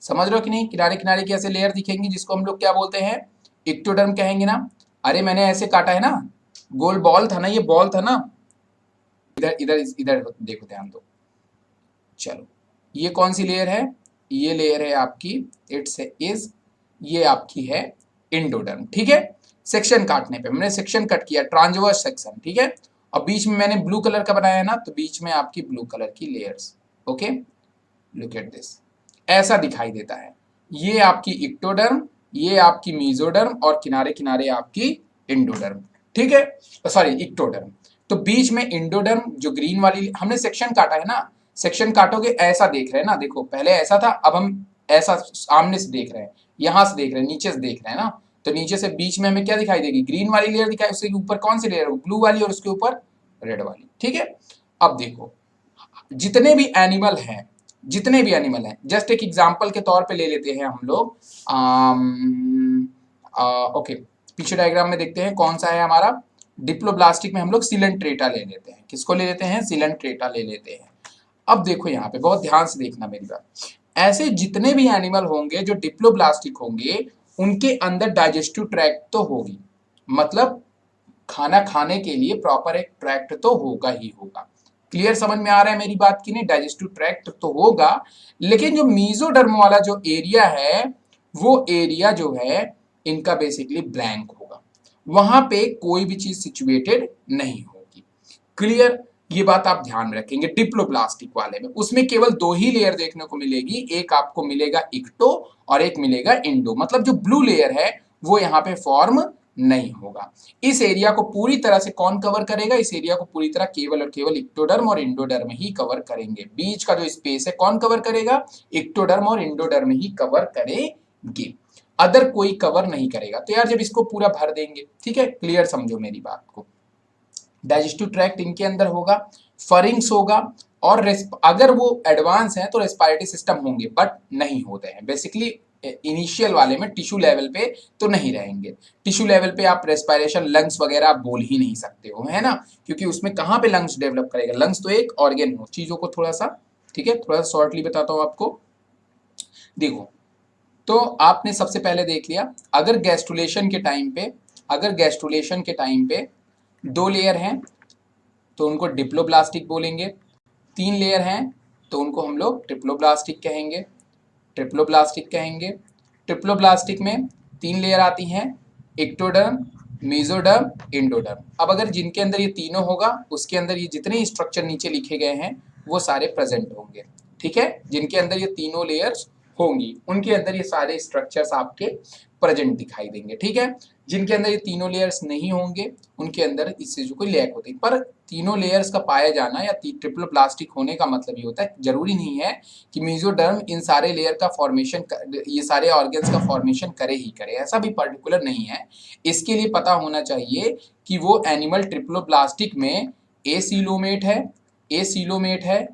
समझ रहे हो कि नहीं, किनारे किनारे की ऐसे लेयर दिखेंगी जिसको हम लोग क्या बोलते हैं, इक्टोडर्म कहेंगे ना। अरे मैंने ऐसे काटा है ना, गोल बॉल था ना, ये बॉल था ना, इधर इधर इधर देखो, ध्यान दो। चलो ये कौन सी लेयर है, ये लेयर है आपकी, इट्स इज, ये आपकी है इंडोडर्म। ठीक है, सेक्शन काटने पे मैंने सेक्शन कट किया, ट्रांसवर्स सेक्शन। ठीक है, और बीच में मैंने ब्लू कलर का बनाया है ना, तो बीच में आपकी ब्लू कलर की layers. Okay, look at this, ऐसा दिखाई देता है। ये आपकी इक्टोडर्म, ये आपकी मीजोडर्म, और किनारे किनारे आपकी इंडोडर्म। ठीक है, सॉरी इक्टोडर्म। तो बीच में इंडोडर्म जो ग्रीन वाली हमने सेक्शन काटा है ना, सेक्शन काटोगे ऐसा देख रहे हैं ना, देखो पहले ऐसा था, अब हम ऐसा सामने से देख रहे हैं, यहां से देख रहे हैं, नीचे से देख रहे हैं ना। तो नीचे से बीच में हमें क्या दिखाई देगी, ग्रीन वाली लेयर दिखाई, उसके ऊपर कौन सी लेयर, ब्लू वाली, और उसके ऊपर रेड वाली। ठीक है, अब देखो जितने भी एनिमल हैं, जितने भी एनिमल हैं, जस्ट एक एग्जांपल के तौर पे ले लेते हैं हम लोग, ओके पीछे डायग्राम में देखते हैं कौन सा है हमारा, डिप्लोब्लास्टिक में हम लोग सिलेंट्रेटा ले लेते हैं। किसको ले लेते हैं, सिलेंट्रेटा ले लेते हैं। अब देखो यहाँ पे बहुत ध्यान से देखना मेरी बात, ऐसे जितने भी एनिमल होंगे जो डिप्लोब्लास्टिक होंगे उनके अंदर डाइजेस्टिव ट्रैक्ट तो होगी, मतलब खाना खाने के लिए प्रॉपर एक ट्रैक्ट तो होगा ही होगा। क्लियर समझ में आ रहा है मेरी बात की नहीं? डाइजेस्टिव ट्रैक्ट तो होगा, लेकिन जो मीजोडर्म वाला जो एरिया है वो एरिया जो है इनका बेसिकली ब्लैंक होगा, वहां पे कोई भी चीज सिचुएटेड नहीं होगी। क्लियर? ये बात आप ध्यान में रखेंगे। डिप्लोब्लास्टिक वाले में उसमें केवल दो ही लेयर देखने को मिलेगी, एक आपको मिलेगा इक्टो और एक मिलेगा इंडो, मतलब जो ब्लू लेयर है वो यहाँ पे फॉर्म नहीं होगा। इस एरिया को पूरी तरह से कौन कवर करेगा? इस एरिया को पूरी तरह केवल और केवल इक्टोडर्म और इंडोडर्म ही कवर करेंगे। बीच का जो स्पेस है कौन कवर करेगा? इक्टोडर्म और इंडोडर्म ही कवर करेंगे, अदर कोई कवर नहीं करेगा। तो यार जब इसको पूरा भर देंगे, ठीक है, क्लियर समझो मेरी बात को। डाइजेस्टिव ट्रैक्ट इनके अंदर होगा, फरिंग्स होगा, और अगर वो एडवांस हैं तो रेस्पिरेटरी सिस्टम होंगे, बट नहीं होते हैं बेसिकली। इनिशियल वाले में टिश्यू लेवल पे तो नहीं रहेंगे। टिश्यू लेवल पे आप रेस्पिरेशन, लंग्स वगैरह आप बोल ही नहीं सकते हो, है ना, क्योंकि उसमें कहाँ पे लंग्स डेवलप करेगा? लंग्स तो एक ऑर्गन हो। चीजों को थोड़ा सा, ठीक है, थोड़ा सा शॉर्टली बताता हूँ आपको। देखो, तो आपने सबसे पहले देख लिया, अगर गैस्ट्रुलेशन के टाइम पे, अगर गैस्ट्रुलेशन के टाइम पे दो लेयर हैं तो उनको डिप्लोब्लास्टिक बोलेंगे, तीन लेयर हैं तो उनको हम लोग ट्रिप्लोब्लास्टिक कहेंगे, ट्रिप्लोब्लास्टिक कहेंगे। ट्रिप्लोब्लास्टिक में तीन लेयर आती हैं, एक्टोडर्म, मेसोडर्म, इंडोडर्म। अब अगर जिनके अंदर ये तीनों होगा उसके अंदर ये जितने स्ट्रक्चर नीचे लिखे गए हैं वो सारे प्रेजेंट होंगे, ठीक है। जिनके अंदर ये तीनों लेयर्स होंगी उनके अंदर ये सारे स्ट्रक्चर्स आपके प्रेजेंट दिखाई देंगे, ठीक है। जिनके अंदर ये तीनों लेयर्स नहीं होंगे उनके अंदर इस चीजों को लैक होती है। पर तीनों लेयर्स का पाया जाना या ट्रिपल प्लास्टिक होने का मतलब ये होता है, जरूरी नहीं है कि मेसोडर्म इन सारे लेयर का फॉर्मेशन, ये सारे ऑर्गन्स का फॉर्मेशन करे ही करे, ऐसा भी पर्टिकुलर नहीं है। इसके लिए पता होना चाहिए कि वो एनिमल ट्रिप्लोप्लास्टिक में एसीलोमेट है, एसीलोमेट है,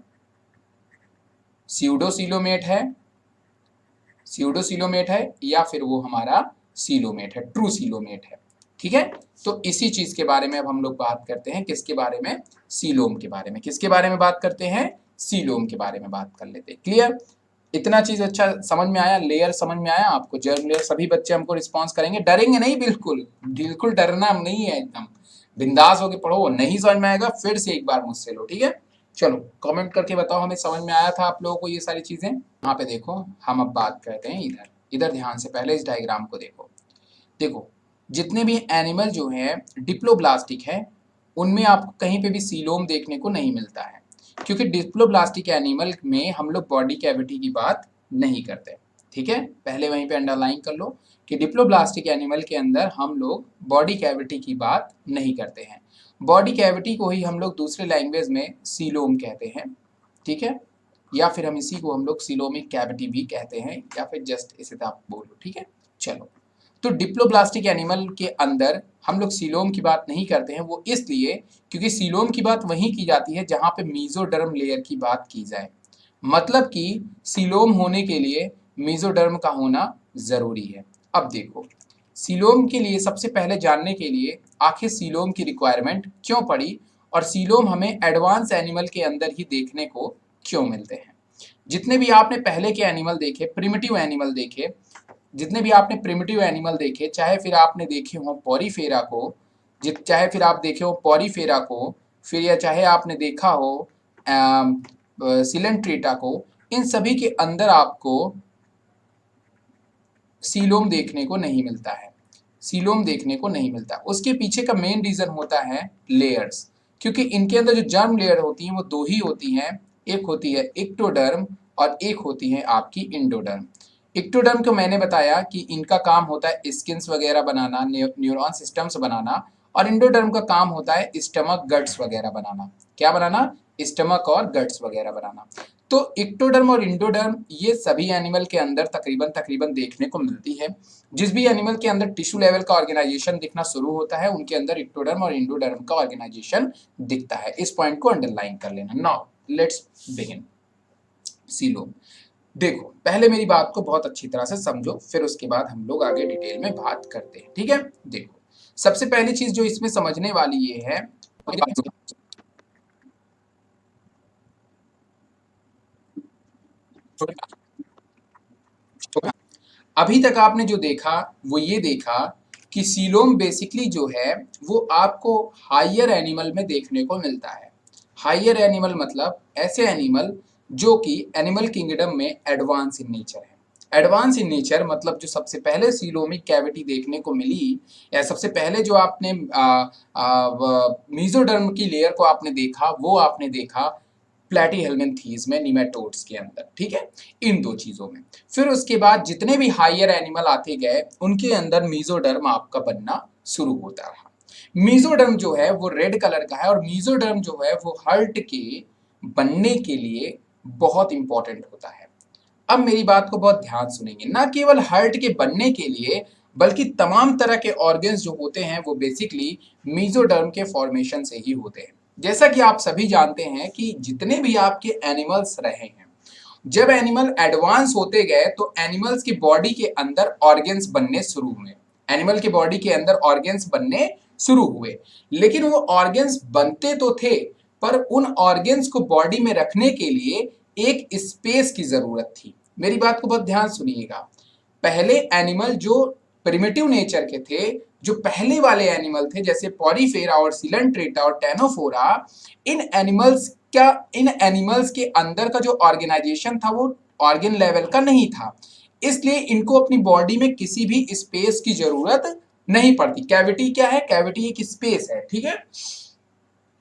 स्यूडोसीलोमेट है, स्यूडोसीलोमेट है, या फिर वो हमारा सीलोमेट है, ट्रू सीलोमेट है, ठीक है। तो इसी चीज के बारे में अब हम लोग बात करते हैं, किसके बारे में? सीलोम के बारे में। किसके बारे में बात करते हैं? सीलोम के बारे में बात कर लेते हैं। क्लियर? इतना चीज अच्छा समझ में आया? लेयर समझ में आया आपको? Germ layer. सभी बच्चे हमको रिस्पॉन्स करेंगे, डरेंगे नहीं, बिल्कुल बिल्कुल डरना नहीं है, एकदम बिंदास होके पढ़ो। नहीं समझ में आएगा फिर से एक बार मुझसे लो, ठीक है। चलो कमेंट करके बताओ हमें समझ में आया था आप लोगों को ये सारी चीजें। यहाँ पे देखो, हम अब बात करते हैं इधर, इधर ध्यान से पहले इस डायग्राम को देखो। देखो, जितने भी एनिमल जो है डिप्लोब्लास्टिक है उनमें आपको कहीं पे भी सीलोम देखने को नहीं मिलता है, क्योंकि डिप्लोब्लास्टिक एनिमल में हम लोग बॉडी कैविटी की बात नहीं करते, ठीक है। पहले वहीं पे अंडरलाइन कर लो कि डिप्लोब्लास्टिक एनिमल के अंदर हम लोग बॉडी कैविटी की बात नहीं करते हैं। बॉडी कैविटी को ही हम लोग दूसरे लैंग्वेज में सीलोम कहते हैं, ठीक है, या फिर हम इसी को हम लोग सीलोमिक कैविटी भी कहते हैं, या फिर जस्ट इसे आप बोलो, ठीक है। चलो, तो डिप्लोब्लास्टिक एनिमल के अंदर हम लोग सीलोम की बात नहीं करते हैं, वो इसलिए क्योंकि सीलोम की बात वहीं की जाती है जहां पे मेसोडर्म लेयर की बात की जाए। मतलब कि सीलोम होने के लिए मेसोडर्म का होना जरूरी है। अब देखो, सीलोम के लिए सबसे पहले जानने के लिए आखिर सीलोम की रिक्वायरमेंट क्यों पड़ी, और सीलोम हमें एडवांस एनिमल के अंदर ही देखने को क्यों मिलते हैं। जितने भी आपने पहले के एनिमल देखे, प्रिमिटिव एनिमल देखे, जितने भी आपने प्रिमिटिव एनिमल देखे, चाहे फिर आपने देखे हो पॉरीफेरा को, चाहे फिर आप देखे हो पॉरीफेरा को, फिर या चाहे आपने देखा हो सिलेंट्रेटा को, इन सभी के अंदर आपको सीलोम देखने को नहीं मिलता है, सीलोम देखने को नहीं मिलता। उसके पीछे का मेन रीजन होता है लेयर्स, क्योंकि इनके अंदर जो जर्म लेयर होती हैं वो दो ही होती हैं, एक होती है एक्टोडर्म और एक होती है आपकी इंडोडर्म। एक्टोडर्म को मैंने बताया कि इनका काम होता है स्किन्स वगैरह बनाना, न्यूरॉन सिस्टम्स बनाना, और इंडोडर्म का काम होता है स्टमक गट्स वगैरह बनाना। क्या बनाना? स्टमक और गट्स वगैरह बनाना। तो एक्टोडर्म और इंडोडर्म ये सभी एनिमल के अंदर तकरीबन तकरीबन देखने को मिलती है। जिस भी एनिमल के अंदर टिश्यू लेवल का ऑर्गेनाइजेशन दिखना शुरू होता है उनके अंदर एक्टोडर्म और इंडोडर्म का ऑर्गेनाइजेशन दिखता है। इस पॉइंट को अंडरलाइन कर लेना। Now let's begin. सीलोम, देखो पहले मेरी बात को बहुत अच्छी तरह से समझो, फिर उसके बाद हम लोग आगे डिटेल में बात करते हैं, ठीक है। देखो, सबसे पहली चीज जो इसमें समझने वाली ये है, अभी तक आपने जो देखा वो ये देखा कि सीलोम बेसिकली जो है वो आपको हायर एनिमल में देखने को मिलता है। हायर एनिमल मतलब ऐसे एनिमल जो कि एनिमल किंगडम में एडवांस इन नेचर है। एडवांस इन नेचर मतलब जो सबसे पहले सीलोमिक कैविटी देखने को मिली, या सबसे पहले जो आपने मीजोडर्म की लेयर को आपने देखा, वो आपने देखा प्लैटीहेल्मिन्थीज में निमेटोड्स के अंदर, ठीक है, इन दो चीजों में। फिर उसके बाद जितने भी हायर एनिमल आते गए उनके अंदर मीजोडर्म आपका बनना शुरू होता रहा। मीजोडर्म जो है वो रेड कलर का है, और मीजोडर्म जो है वो हर्ट के बनने के लिए बहुत इंपॉर्टेंट होता है। अब मेरी बात को बहुत ध्यान सुनेंगे, ना केवल हार्ट के बनने के लिए बल्कि तमाम तरह के ऑर्गन्स जो होते हैं वो बेसिकली मीजोडर्म के फॉर्मेशन से ही होते हैं। जैसा कि आप सभी जानते हैं कि जितने भी आपके एनिमल्स रहे हैं, जब एनिमल एडवांस होते गए तो एनिमल्स की बॉडी के अंदर ऑर्गन्स बनने शुरू हुए। एनिमल की बॉडी के अंदर ऑर्गन्स बनने शुरू हुए, लेकिन वो ऑर्गन्स बनते तो थे, पर उन ऑर्गन्स को बॉडी में रखने के लिए एक स्पेस की जरूरत थी। मेरी बात को बहुत ध्यान सुनिएगा। पहले एनिमल जो प्रिमिटिव नेचर के थे, जो पहले वाले एनिमल थे जैसे पॉरीफेरा और सिलेंट्रेटा और टेनोफोरा, इन एनिमल्स के अंदर का जो ऑर्गेनाइजेशन था वो ऑर्गन लेवल का नहीं था, इसलिए इनको अपनी बॉडी में किसी भी स्पेस की जरूरत नहीं पड़ती। कैविटी क्या है? कैविटी एक स्पेस है, ठीक है।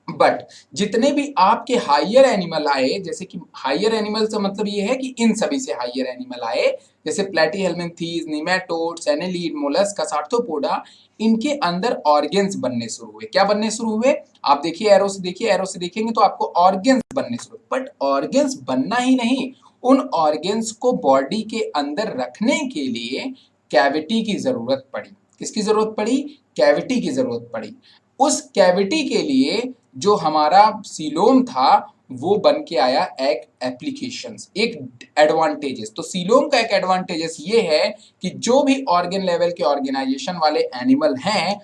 बट जितने भी आपके हायर एनिमल आए, जैसे कि हायर एनिमल से मतलब ये है कि इन सभी से हायर एनिमल आए, जैसे Platyhelminthes, nematodes, annelid, molluscs, arthropoda, इनके अंदर ऑर्गन्स बनने शुरू हुए। क्या बनने शुरू हुए? आप देखिए, एरो से देखिए, एरो से देखेंगे तो आपको ऑर्गन्स बनने शुरू। बट ऑर्गन्स बनना ही नहीं, उन ऑर्गन्स को बॉडी के अंदर रखने के लिए कैविटी की जरूरत पड़ी। किसकी जरूरत पड़ी? कैविटी की जरूरत पड़ी। उस कैविटी के लिए जो हमारा सीलोम था वो बन के आया एक एप्लीकेशंस, एक एडवांटेजेस। तो सीलोम का एक एडवांटेजेस ये है कि जो भी ऑर्गन लेवल के ऑर्गेनाइजेशन वाले एनिमल हैं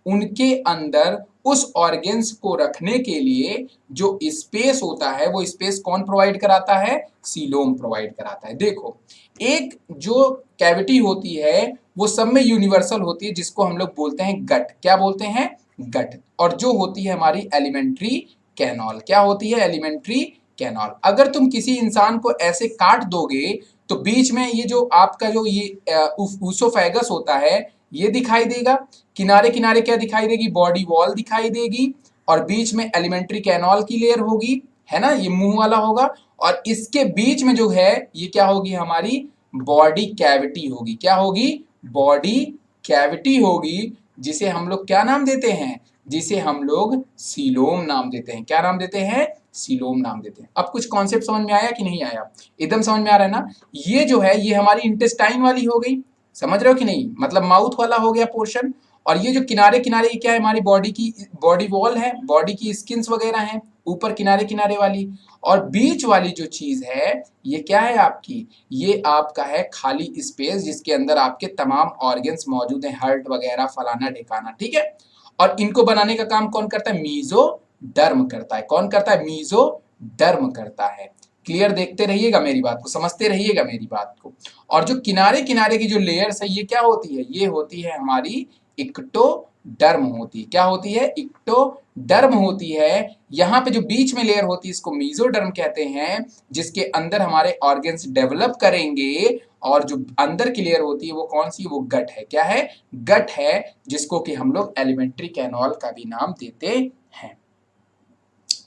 उनके अंदर उस ऑर्गन्स को रखने के लिए जो स्पेस होता है वो स्पेस कौन प्रोवाइड कराता है? सीलोम प्रोवाइड कराता है। देखो, एक जो कैविटी होती है वो सब में यूनिवर्सल होती है, जिसको हम लोग बोलते हैं गट। क्या बोलते हैं? गट। और जो होती है हमारी एलिमेंट्री कैनॉल। क्या होती है? Alimentary canal. अगर तुम किसी इंसान को ऐसे काट दोगे तो बीच में ये जो आपका जो ये ऊसोफेगस होता है ये दिखाई देगा, किनारे किनारे क्या दिखाई देगी? बॉडी वॉल दिखाई देगी, और बीच में एलिमेंट्री कैनॉल की लेयर होगी, है ना, ये मुंह वाला होगा, और इसके बीच में जो है ये क्या होगी? हमारी बॉडी कैविटी होगी। क्या होगी? बॉडी कैविटी होगी, जिसे हम लोग क्या नाम देते हैं? जिसे हम लोग सीलोम नाम देते हैं। क्या नाम देते हैं? सीलोम नाम देते हैं। अब कुछ कॉन्सेप्ट समझ में आया कि नहीं आया? एकदम समझ में आ रहा है ना? ये जो है ये हमारी इंटेस्टाइन वाली हो गई, समझ रहे हो कि नहीं? मतलब माउथ वाला हो गया पोर्शन। और ये जो किनारे किनारे क्या है? हमारी बॉडी की बॉडी वॉल है, बॉडी की स्किन्स वगैरह हैं ऊपर किनारे किनारे वाली। और बीच वाली जो चीज है ये क्या है आपकी? ये आपका है खाली स्पेस, जिसके अंदर आपके तमाम ऑर्गन्स मौजूद हैं, हार्ट वगैरह फलाना ढिकाना, ठीक है। और इनको बनाने का काम कौन करता है? मीजोडर्म करता है। कौन करता है? मीजोडर्म करता है। क्लियर? देखते रहिएगा मेरी बात को, समझते रहिएगा मेरी बात को। और जो किनारे किनारे की जो लेयर्स है ये क्या होती है? ये होती है हमारी इक्टोडर्म होती है। क्या होती है? इक्टोडर्म होती है। यहाँ पे जो बीच में लेयर होती है इसको मीजोडर्म कहते हैं, जिसके अंदर हमारे ऑर्गन्स डेवलप करेंगे। और जो अंदर की लेयर होती है वो कौन सी? वो गट है। क्या है? गट है, जिसको कि हम लोग एलिमेंट्री कैनॉल का भी नाम देते हैं।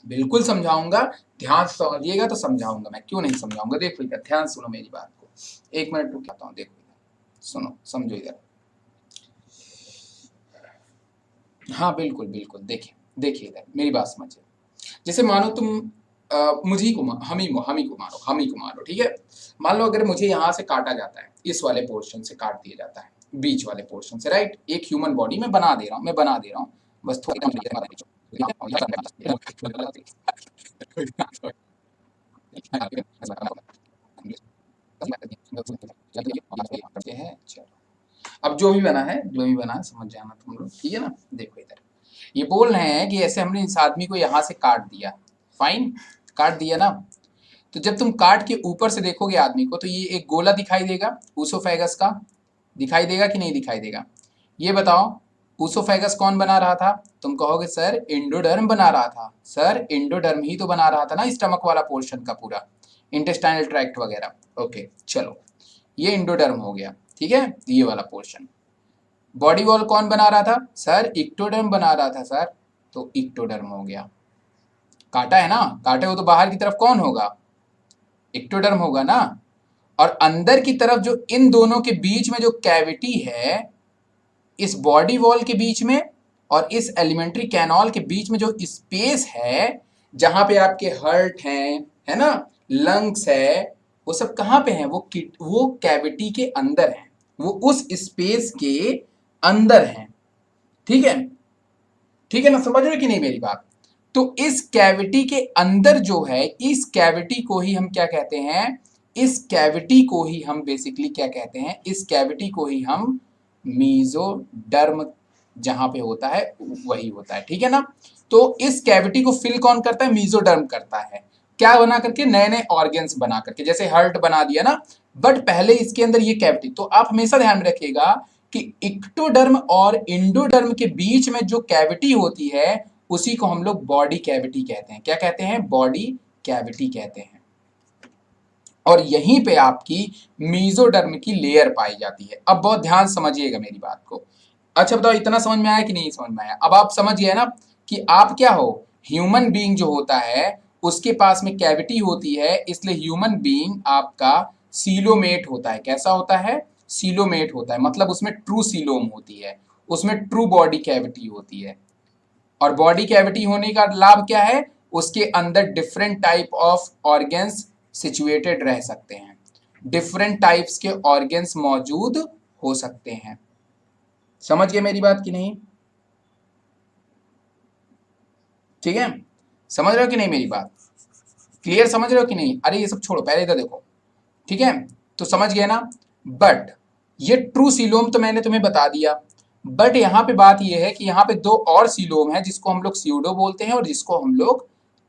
बिल्कुल समझाऊंगा, ध्यान से समझिएगा तो समझाऊंगा, मैं क्यों नहीं समझाऊंगा। देखो इधर ध्यान सुनो मेरी बात को, एक मिनट रुक जाता हूँ। देखो इधर सुनो, समझो इधर। हाँ बिल्कुल बिल्कुल, देखिए देखिए इधर मेरी बात समझिए। जैसे मानो तुम मुझे को हम ही को मारो, ठीक है। मान लो अगर मुझे यहाँ से काटा जाता है, इस वाले पोर्शन से काट दिया जाता है, बीच वाले पोर्शन से, राइट। एक ह्यूमन बॉडी में बना दे रहा हूँ, बस थोड़ा है। अब जो भी बना है समझ जाना तुम लोग, ठीक है ना। देखो इधर ये बोल रहे हैं कि ऐसे हमने इस आदमी को यहाँ से काट दिया, फाइन, काट दिया ना। तो जब तुम काट के ऊपर से देखोगे आदमी को तो ये एक गोला दिखाई देगा, ऊसोफेगस का, दिखाई देगा कि नहीं दिखाई देगा? ये बताओ, ऊसोफेगस कौन बना रहा था? तुम कहोगे सर एंडोडर्म बना रहा था। सर एंडोडर्म ही तो बना रहा था ना स्टमक वाला पोर्शन का पूरा, इंटेस्टाइनल ट्रैक्ट वगैरह। ओके चलो, ये एंडोडर्म हो गया, ठीक है, ये वाला पोर्शन। बॉडी वॉल कौन बना रहा था? सर इक्टोडर्म बना रहा था सर, तो इक्टोडर्म हो गया। काटा है ना, काटे हो तो बाहर की तरफ कौन होगा? इक्टोडर्म होगा ना। और अंदर की तरफ जो इन दोनों के बीच में जो कैविटी है, इस बॉडी वॉल के बीच में और इस एलिमेंट्री कैनॉल के बीच में जो स्पेस है, जहां पे आपके हार्ट हैं, है ना, लंग्स है, वो सब कहां पे हैं? वो कैविटी के अंदर है, वो उस स्पेस के अंदर है। ठीक है, ठीक है ना, समझ रहे हो कि नहीं मेरी बात? तो इस कैविटी के अंदर जो है, इस कैविटी को ही हम क्या कहते हैं? इस कैविटी को ही हम बेसिकली क्या कहते हैं? इस कैविटी को ही हम मीजोडर्म जहां पे होता है वही होता है, ठीक है ना। तो इस कैविटी को फिल कौन करता है? मीजोडर्म करता है। क्या बना करके? नए नए ऑर्गेन्स बना करके, जैसे हार्ट बना दिया ना, बट पहले इसके अंदर ये कैविटी। तो आप हमेशा ध्यान में रखिएगा कि इक्टोडर्म और इंडोडर्म के बीच में जो कैविटी होती है उसी को हम लोग बॉडी कैविटी कहते हैं। क्या कहते हैं? बॉडी कैविटी कहते हैं। और यहीं पे आपकी मीजोडर्म की लेयर पाई जाती है। अब बहुत ध्यान समझिएगा मेरी बात को। अच्छा बताओ, इतना समझ में आया कि नहीं समझ में आया? अब आप समझ गए ना कि आप क्या हो, ह्यूमन बीइंग जो होता है उसके पास में कैविटी होती है, इसलिए ह्यूमन बीइंग आपका सीलोमेट होता है। कैसा होता है? सीलोमेट होता है, मतलब उसमें ट्रू सीलोम होती है, उसमें ट्रू बॉडी कैविटी होती है। और बॉडी कैविटी होने का लाभ क्या है? उसके अंदर different type of organs situated रह सकते हैं, डिफरेंट टाइप्स के ऑर्गेन्स मौजूद हो सकते हैं। समझ गए मेरी बात कि नहीं? ठीक है, समझ रहे हो कि नहीं मेरी बात? क्लियर समझ रहे हो कि नहीं? अरे ये सब छोड़ो, पहले इधर देखो, ठीक है, तो समझ गए ना। बट ये ट्रू सीलोम तो मैंने तुम्हें बता दिया, बट यहाँ पे बात ये है कि यहाँ पे दो और सीलोम है जिसको हम लोग स्यूडो बोलते हैं और जिसको हम लोग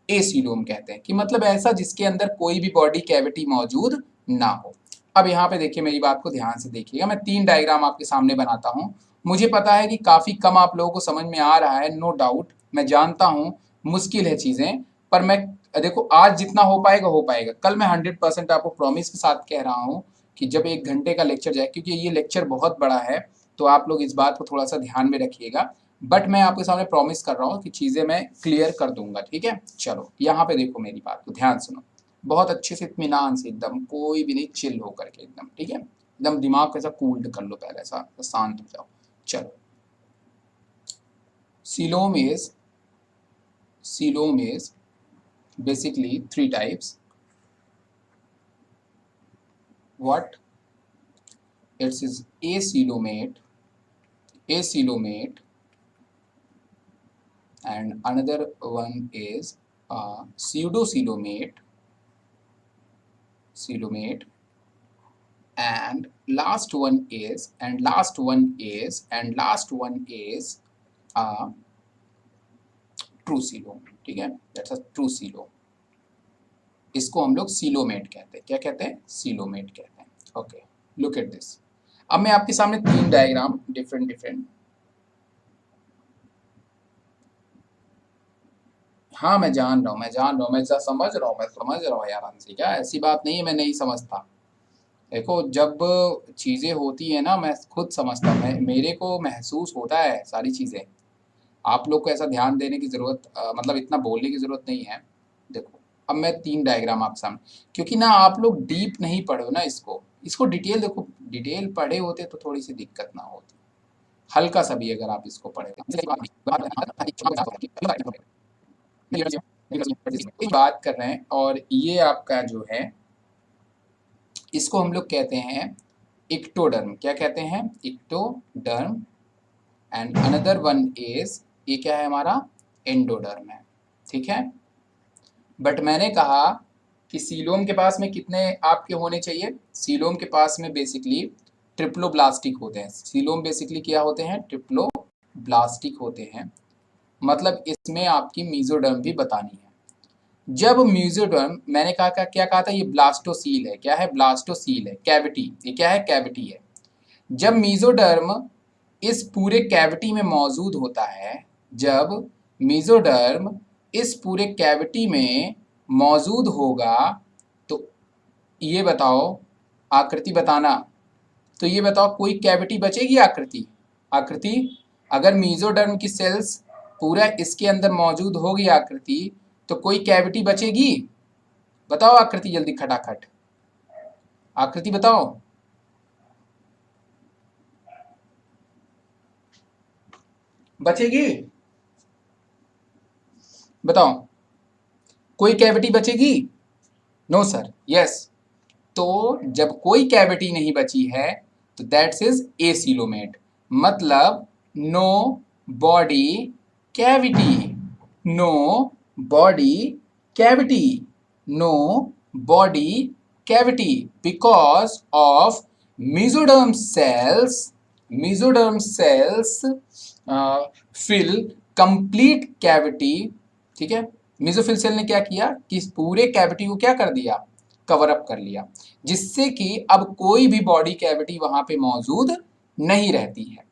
ए सीलोम कहते हैं, कि मतलब ऐसा जिसके अंदर कोई भी बॉडी कैविटी मौजूद ना हो। अब यहाँ पे देखिए, मेरी बात को ध्यान से देखिएगा, मैं 3 डायग्राम आपके सामने बनाता हूँ। मुझे पता है कि काफी कम आप लोगों को समझ में आ रहा है, नो डाउट, मैं जानता हूँ मुश्किल है चीजें, पर मैं देखो आज जितना हो पाएगा हो पाएगा, कल मैं 100% आपको प्रॉमिस के साथ कह रहा हूँ कि जब 1 घंटे का लेक्चर जाए, क्योंकि ये लेक्चर बहुत बड़ा है, तो आप लोग इस बात को थोड़ा सा ध्यान में रखिएगा। बट मैं आपके सामने प्रॉमिस कर रहा हूँ कि चीज़ें मैं क्लियर कर दूंगा, ठीक है। चलो यहाँ पे देखो, मेरी बात को ध्यान सुनो, बहुत अच्छे से इत्मीनान से, एकदम कोई भी नहीं, चिल होकर के एकदम, ठीक है, एकदम दिमाग को ऐसा कूल्ड कर लो, पहले ऐसा शांत हो जाओ। चलो, coelom is basically 3 types. What? It is acoelomate, and another one is pseudocoelomate, and last one is true coelom, ठीक है, that's a true coelom। इसको हम लोग सीलोमेट कहते हैं। क्या कहते हैं? सीलोमेट कहते हैं। Okay, look at this. अब मैं आपके सामने 3 डायग्राम डिफरेंट, हाँ मैं जान रहा हूँ, मैं समझ रहा हूँ यार अंशी, क्या ऐसी बात नहीं है मैं नहीं समझता। देखो जब चीज़ें होती है ना, मैं खुद समझता हूँ, मेरे को महसूस होता है सारी चीज़ें। आप लोग को ऐसा ध्यान देने की ज़रूरत, मतलब इतना बोलने की ज़रूरत नहीं है। देखो अब मैं 3 डायग्राम आपके सामने, क्योंकि ना आप लोग डीप नहीं पढ़े हो ना इसको डिटेल, देखो डिटेल पढ़े होते तो थोड़ी सी दिक्कत ना होती, हल्का सा भी अगर आप इसको पढ़े बात कर रहे हैं। और ये आपका जो है, इसको हम लोग कहते हैं इक्टोडर्म। क्या कहते हैं? Ectoderm. And another one is, ये क्या है हमारा? एंडोडर्म है, ठीक है। बट मैंने कहा कि सीलोम के पास में कितने आपके होने चाहिए? सीलोम के पास में बेसिकली ट्रिप्लोब्लास्टिक होते हैं। सीलोम बेसिकली क्या होते हैं? ट्रिप्लोब्लास्टिक होते हैं, मतलब इसमें आपकी मीजोडर्म भी बतानी है। जब मीजोडर्म, मैंने कहा क्या कहा था? ये ब्लास्टोसील है। क्या है? ब्लास्टोसील है, कैविटी। ये क्या है? कैविटी है। जब मीजोडर्म इस पूरे कैविटी में मौजूद होता है, जब मेसोडर्म इस पूरे कैविटी में मौजूद होगा, तो ये बताओ, आकृति बताना, तो ये बताओ कोई कैविटी बचेगी? आकृति आकृति अगर मेसोडर्म की सेल्स पूरा इसके अंदर मौजूद होगी आकृति, तो कोई कैविटी बचेगी? बताओ आकृति, जल्दी खटाखट आकृति बताओ। बचेगी? बताओ, कोई कैविटी बचेगी? No sir, yes. तो जब कोई कैविटी नहीं बची है तो दैट्स इज एसिलोमेट, मतलब no body cavity, no body cavity, no body cavity, because of mesoderm cells, mesoderm cells fill complete cavity. ठीक है, मेसोफिल सेल ने क्या किया कि इस पूरे कैविटी को क्या कर दिया? कवर अप कर लिया, जिससे कि अब कोई भी बॉडी कैविटी वहां पे मौजूद नहीं रहती है।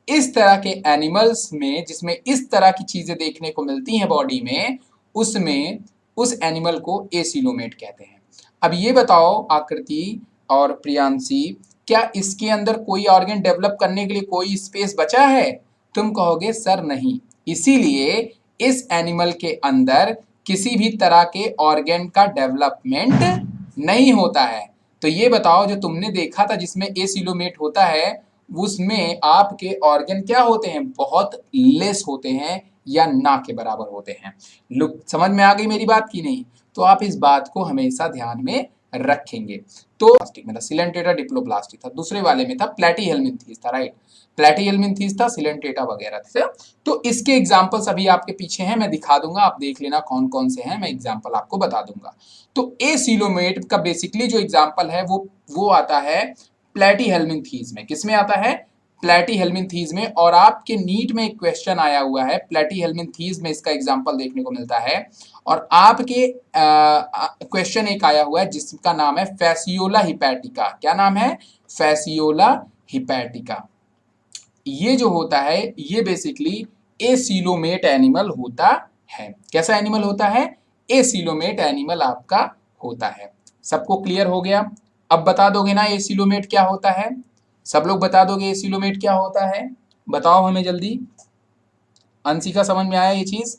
इस तरह के एनिमल्स में जिसमें इस तरह की चीजें देखने को मिलती हैं बॉडी में, उसमें उस एनिमल को एसिलोमेट कहते हैं। अब ये बताओ आकृति और प्रियांशी, क्या इसके अंदर कोई ऑर्गन डेवलप करने के लिए कोई स्पेस बचा है? तुम कहोगे सर नहीं, इसीलिए इस एनिमल के अंदर किसी भी तरह के ऑर्गन का डेवलपमेंट नहीं होता है। तो ये बताओ, जो तुमने देखा था जिसमें एसिलोमेट होता है, उसमें आपके ऑर्गन क्या होते हैं? बहुत लेस होते हैं या ना के बराबर होते हैं। लुक, समझ में आ गई मेरी बात की नहीं? तो आप इस बात को हमेशा ध्यान में रखेंगे। तो प्लास्टिक में था सिलेंटेटा डिप्लोब्लास्टिक था, दूसरे वाले में था प्लेटीहेल्मिन्थीस था, राइट, प्लेटीहेल्मिन्थीस था, सिलेंटेटा वगैरह थे। तो इसके एग्जांपल्स अभी आपके पीछे हैं, मैं दिखा दूंगा, आप देख लेना कौन कौन से हैं, मैं एग्जांपल आपको बता दूंगा। तो एसिलोमेट का बेसिकली जो एग्जांपल है वो आता है प्लेटीहेल्मिन्थीस में। किसमें आता है? प्लेटीहेल्मिन्थीस में। और आपके नीट में एक क्वेश्चन आया हुआ है प्लेटीहेल्मिन्थीस में, इसका एग्जांपल देखने को मिलता है। और आपके क्वेश्चन एक आया हुआ है जिसका नाम है फैसियोला हिपैटिका। क्या नाम है? Fasciola hepatica. ये जो होता है ये बेसिकली एसिलोमेट एनिमल होता है। कैसा एनिमल होता है? एसिलोमेट एनिमल आपका होता है। सबको क्लियर हो गया? अब बता दोगे ना एसिलोमेट क्या होता है? सब लोग बता दोगे एसिलोमेट क्या होता है? बताओ हमें जल्दी। अंशिका, समझ में आया ये चीज?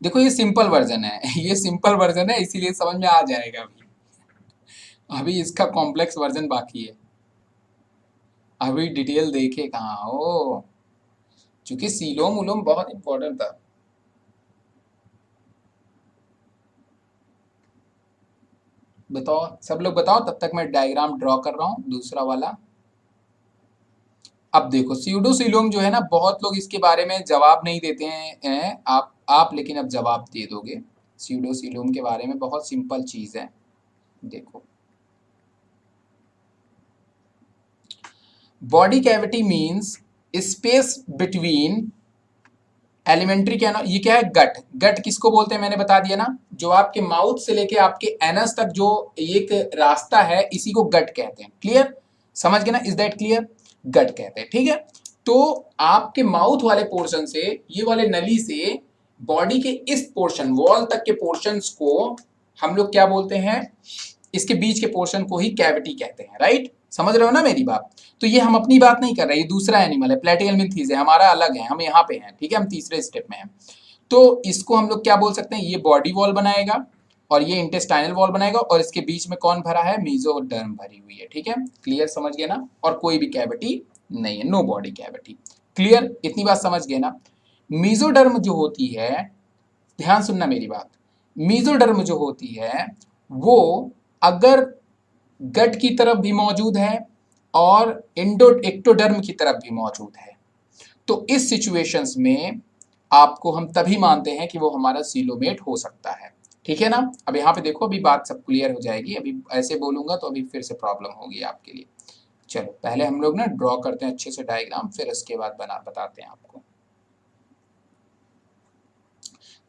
देखो ये सिंपल वर्जन है ये सिंपल वर्जन है, इसीलिए समझ में आ जाएगा। अभी इसका कॉम्प्लेक्स वर्जन बाकी है, अभी डिटेल देखे कहाँ हो, क्योंकि सीलोम उलोम बहुत इंपॉर्टेंट था। बताओ, सब लोग बताओ, तब तक मैं डायग्राम ड्रॉ कर रहा हूं दूसरा वाला। अब देखो सीडोसीलोम जो है ना, बहुत लोग इसके बारे में जवाब नहीं देते हैं, आप लेकिन अब जवाब दे दोगे। सीडोसीलोम के बारे में बहुत सिंपल चीज है, देखो। Body cavity means space between alimentary canal. ये क्या है? गट। गट किसको बोलते हैं मैंने बता दिया ना, जो आपके माउथ से लेके आपके एनस तक जो एक रास्ता है, इसी को गट कहते हैं। क्लियर? समझ गए ना? Is that clear? गट कहते हैं, ठीक है। तो आपके माउथ वाले पोर्शन से, ये वाले नली से बॉडी के इस पोर्शन, वॉल तक के पोर्शंस को हम लोग क्या बोलते हैं? इसके बीच के पोर्शन को ही कैविटी कहते हैं, राइट? समझ रहे हो ना मेरी बात? तो ये हम अपनी बात नहीं कर रहे, ये दूसरा एनिमल है, प्लेटीहेल्मिन्थीस है, हमारा अलग है, हम यहाँ पे हैं, ठीक है, हम तीसरे स्टेप में हैं। तो इसको हम लोग क्या बोल सकते हैं? ये बॉडी वॉल बनाएगा और ये इंटेस्टाइनल वॉल बनाएगा, और इसके बीच में कौन भरा है? मेसोडर्म भरी हुई है, ठीक है। क्लियर? समझ गए ना? और कोई भी कैविटी नहीं है, नो बॉडी कैविटी। क्लियर? इतनी बात समझ गए ना? मेसोडर्म जो होती है, ध्यान सुनना मेरी बात, मेसोडर्म जो होती है वो अगर गट की तरफ भी मौजूद है और एक्टोडर्म की तरफ भी मौजूद है, तो इस सिचुएशंस में आपको हम तभी मानते हैं कि वो हमारा सीलोमेट हो सकता है, ठीक है ना। अब यहाँ पे देखो, अभी बात सब क्लियर हो जाएगी, अभी ऐसे बोलूंगा तो अभी फिर से प्रॉब्लम होगी आपके लिए। चलो पहले हम लोग ना ड्रॉ करते हैं अच्छे से डायग्राम, फिर इसके बाद बताते हैं आपको।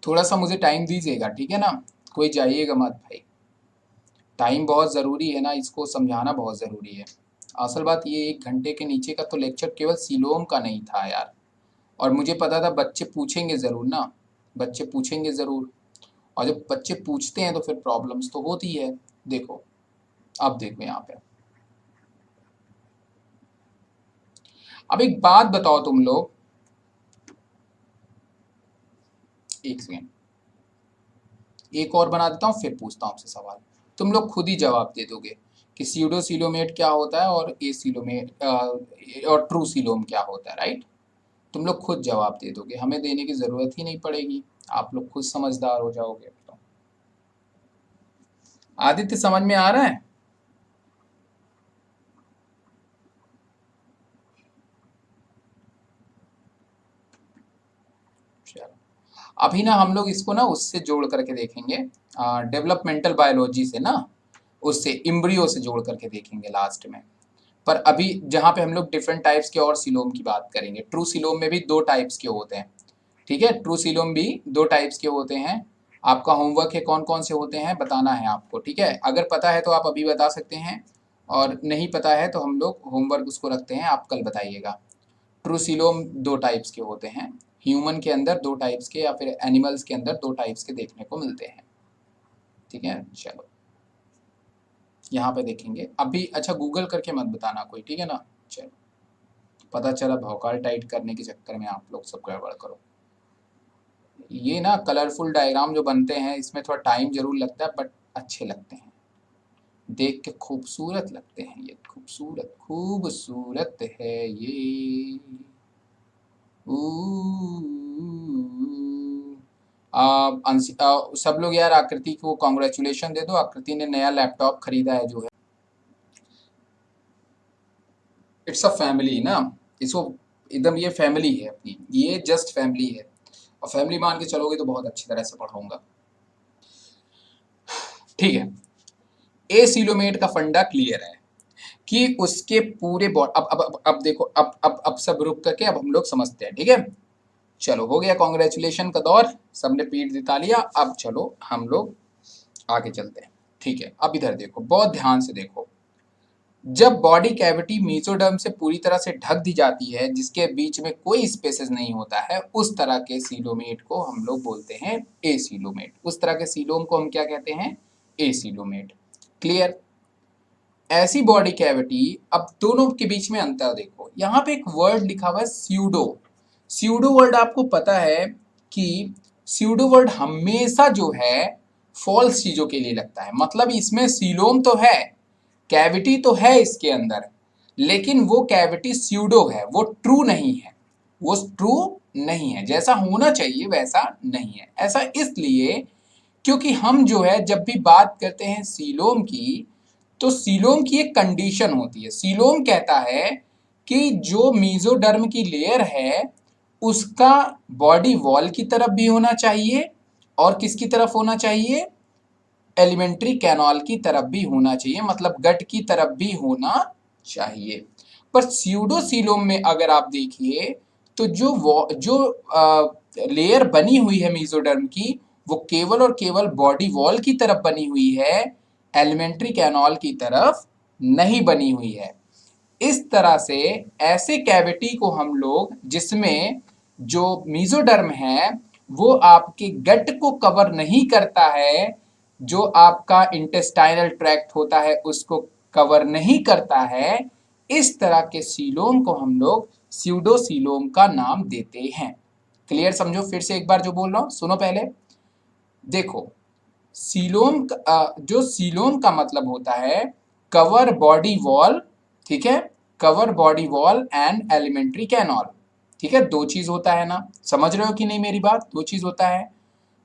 थोड़ा सा मुझे टाइम दीजिएगा, ठीक है ना, कोई जाइएगा मत भाई, टाइम बहुत ज़रूरी है ना, इसको समझाना बहुत ज़रूरी है असल बात ये 1 घंटे के नीचे का तो लेक्चर केवल सीलोम का नहीं था यार, और मुझे पता था बच्चे पूछेंगे ज़रूर ना, बच्चे पूछेंगे ज़रूर, और जब बच्चे पूछते हैं तो फिर प्रॉब्लम्स तो होती है। देखो, अब देखो यहाँ पे, अब एक बात बताओ तुम लोग, एक सेकेंड, एक और बना देता हूँ फिर पूछता हूँ आपसे सवाल, तुम लोग खुद ही जवाब दे दोगे कि सीडो सीलोमेट क्या होता है और ए सीलोमेट और ट्रू सीलोम क्या होता है, राइट? तुम लोग खुद जवाब दे दोगे, हमें देने की ज़रूरत ही नहीं पड़ेगी, आप लोग खुद समझदार हो जाओगे। तो आदित्य समझ में आ रहा है? चलो, अभी ना हम लोग इसको ना उससे जोड़ करके देखेंगे, डेवलपमेंटल बायोलॉजी से ना, उससे इम्ब्रियो से जोड़ करके देखेंगे लास्ट में। पर अभी जहाँ पे हम लोग डिफरेंट टाइप्स के और सीलोम की बात करेंगे, ट्रू सीलोम में भी 2 टाइप्स के होते हैं, ठीक है? ट्रू सीलोम भी 2 टाइप्स के होते हैं। आपका होमवर्क है कौन कौन से होते हैं बताना है आपको, ठीक है? अगर पता है तो आप अभी बता सकते हैं, और नहीं पता है तो हम लोग होमवर्क उसको रखते हैं, आप कल बताइएगा। ट्रू सीलोम 2 टाइप्स के होते हैं, ह्यूमन के अंदर 2 टाइप्स के, या फिर एनिमल्स के अंदर 2 टाइप्स के देखने को मिलते हैं, ठीक है? चलो, यहाँ पे देखेंगे अभी। अच्छा, गूगल करके मत बताना कोई, ठीक है ना? चलो, पता चला भौकाल टाइट करने के चक्कर में आप लोग सब गड़बड़ करो। ये ना कलरफुल डायग्राम जो बनते हैं इसमें थोड़ा टाइम जरूर लगता है, बट अच्छे लगते हैं, देख के खूबसूरत लगते हैं, ये खूबसूरत खूबसूरत है ये। सब लोग यार आकृति को कॉन्ग्रेचुलेशन दे दो, आकृति ने नया लैपटॉप खरीदा है जो है। इट्स अ फैमिली ना, इसको एकदम, ये फैमिली है अपनी, ये जस्ट फैमिली है, और फैमिली मान के चलोगे तो बहुत अच्छी तरह से पढ़ाऊंगा, ठीक है? ए सीलोमेट का फंडा क्लियर है कि उसके पूरे बॉड, अब देखो, अब सब रुक करके अब हम लोग समझते हैं, ठीक है? चलो, हो गया कॉन्ग्रेचुलेशन का दौर, सबने पीठ दिता लिया, अब चलो हम लोग आगे चलते हैं, ठीक है? अब इधर देखो, बहुत ध्यान से देखो, जब बॉडी कैविटी मेसोडर्म से पूरी तरह से ढक दी जाती है, जिसके बीच में कोई स्पेसेस नहीं होता है, उस तरह के सीलोमेट को हम लोग बोलते हैं ए सीलोमेट। उस तरह के सीलोम को हम क्या कहते हैं? ए सीलोमेट। क्लियर? ऐसी बॉडी कैविटी, अब दोनों के बीच में अंतर देखो, यहाँ पे एक वर्ड लिखा हुआ है स्यूडो। स्यूडो वर्ड आपको पता है कि स्यूडो वर्ड हमेशा जो है फॉल्स चीजों के लिए लगता है, मतलब इसमें सीलोम तो है, कैविटी तो है इसके अंदर, लेकिन वो कैविटी स्यूडो है, वो ट्रू नहीं है, वो ट्रू नहीं है, जैसा होना चाहिए वैसा नहीं है। ऐसा इसलिए क्योंकि हम जो है जब भी बात करते हैं सीलोम की, तो सीलोम की एक कंडीशन होती है। सीलोम कहता है कि जो मीजोडर्म की लेयर है उसका बॉडी वॉल की तरफ भी होना चाहिए, और किसकी तरफ होना चाहिए? एलिमेंट्री कैनाल की तरफ भी होना चाहिए, मतलब गट की तरफ भी होना चाहिए। पर स्यूडोसीलोम में अगर आप देखिए तो जो लेयर बनी हुई है मीजोडर्म की, वो केवल और केवल बॉडी वॉल की तरफ बनी हुई है, एलिमेंट्री कैनाल की तरफ नहीं बनी हुई है। इस तरह से ऐसे कैविटी को हम लोग, जिसमें जो मीजोडर्म है वो आपके गट को कवर नहीं करता है, जो आपका इंटेस्टाइनल ट्रैक्ट होता है उसको कवर नहीं करता है, इस तरह के सीलोम को हम लोग स्यूडोसीलोम का नाम देते हैं। क्लियर? समझो, फिर से एक बार जो बोल रहा हूं सुनो पहले। देखो, सीलोम जो सीलोम का मतलब होता है कवर बॉडी वॉल, ठीक है? Cover body wall and alimentary canal, ठीक है? 2 चीज होता है ना, समझ रहे हो कि नहीं मेरी बात? 2 चीज होता है।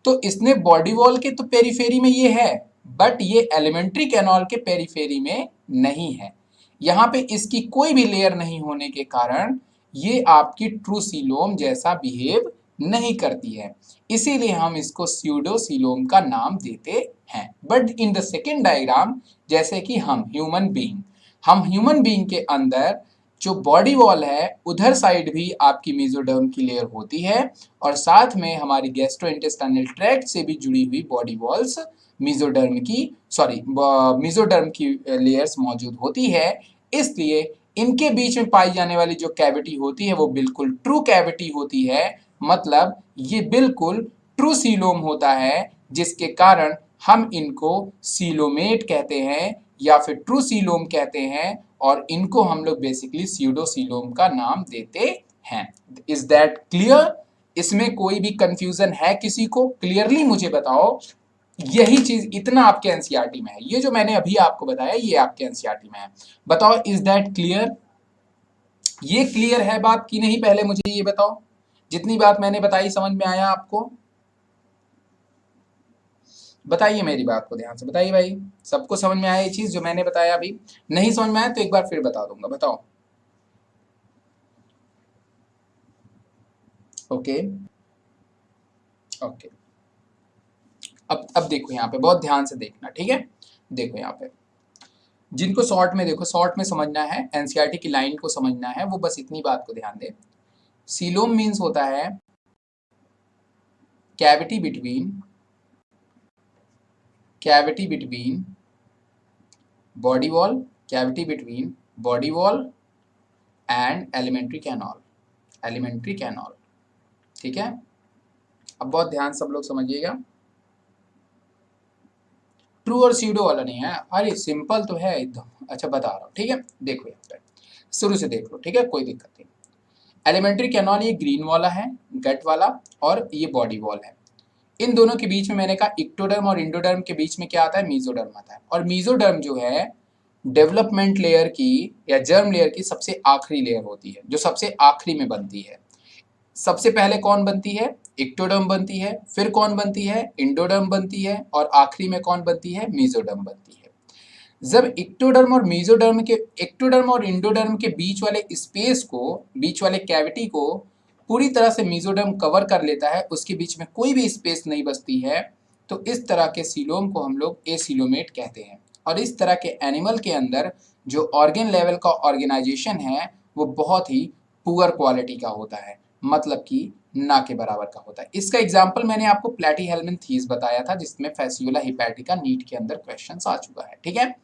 तो इसने बॉडी वॉल के तो पेरीफेरी में ये है, बट ये एलिमेंट्री कैनॉल के पेरीफेरी में नहीं है। यहाँ पे इसकी कोई भी लेयर नहीं होने के कारण ये आपकी ट्रू सीलोम जैसा बिहेव नहीं करती है, इसीलिए हम इसको स्यूडोसीलोम का नाम देते हैं। But in the second diagram, जैसे कि हम ह्यूमन बीइंग के अंदर जो बॉडी वॉल है उधर साइड भी आपकी मेसोडर्म की लेयर होती है, और साथ में हमारी गैस्ट्रोइंटेस्टाइनल ट्रैक्ट से भी जुड़ी हुई बॉडी वॉल्स मेसोडर्म की लेयर्स मौजूद होती है। इसलिए इनके बीच में पाई जाने वाली जो कैविटी होती है वो बिल्कुल ट्रू कैविटी होती है, मतलब ये बिल्कुल ट्रू सीलोम होता है, जिसके कारण हम इनको सीलोमेट कहते हैं या फिर ट्रू सीलोम कहते हैं, और इनको हम लोग बेसिकली स्यूडो सीलोम का नाम देते हैं। Is that clear? इसमें कोई भी कंफ्यूजन है किसी को? क्लियरली मुझे बताओ। यही चीज इतना आपके एनसीईआरटी में है, ये जो मैंने अभी आपको बताया ये आपके एनसीईआरटी में है। बताओ इज दैट क्लियर? ये क्लियर है बात कि नहीं? पहले मुझे ये बताओ, जितनी बात मैंने बताई समझ में आया आपको? बताइए, मेरी बात को ध्यान से बताइए भाई, सबको समझ में आया ये चीज जो मैंने बताया? अभी नहीं समझ में आया तो एक बार फिर बता दूंगा, बताओ। ओके ओके, अब देखो यहाँ पे बहुत ध्यान से देखना, ठीक है? देखो यहाँ पे जिनको शॉर्ट में, देखो शॉर्ट में समझना है, एनसीईआरटी की लाइन को समझना है, वो बस इतनी बात को ध्यान दे। सीलोम मीन्स होता है cavity between body wall, cavity between body wall and alimentary canal, ठीक है? अब बहुत ध्यान सब लोग समझिएगा, ट्रू और स्यूडो वाला नहीं है, अरे सिंपल तो है एकदम। अच्छा बता रहा हूँ, ठीक है? देखो यहाँ पे शुरू से देख लो, ठीक है? कोई दिक्कत नहीं। एलिमेंट्री कैनॉल ये ग्रीन वाला है, गट वाला, और ये बॉडी वॉल है। इन दोनों के बीच में मैंने कहा इक्टोडर्म और इंडोडर्म के बीच में क्या आता है? मीजोडर्म आता है। और मीजोडर्म जो है डेवलपमेंट लेयर की या जर्म लेयर की सबसे आखिरी लेयर होती है, जो सबसे आखिरी में बनती है। सबसे पहले कौन बनती है? इक्टोडर्म बनती है, फिर कौन बनती है? इंडोडर्म बनती है, और आखिरी में कौन बनती है? मीजोडर्म बनती है। जब इक्टोडर्म और इंडोडर्म के बीच वाले स्पेस को, बीच वाले कैविटी को पूरी तरह से मीजोडर्म कवर कर लेता है, उसके बीच में कोई भी स्पेस नहीं बचती है, तो इस तरह के सीलोम को हम लोग एसीलोमेट कहते हैं। और इस तरह के एनिमल के अंदर जो ऑर्गन लेवल का ऑर्गेनाइजेशन है वो बहुत ही पुअर क्वालिटी का होता है, मतलब कि ना के बराबर का होता है। इसका एग्जाम्पल मैंने आपको प्लेटीहेल्मिन्थीज बताया था, जिसमें फैसियोला हिपैटिका नीट के अंदर क्वेश्चन आ चुका है, ठीक है?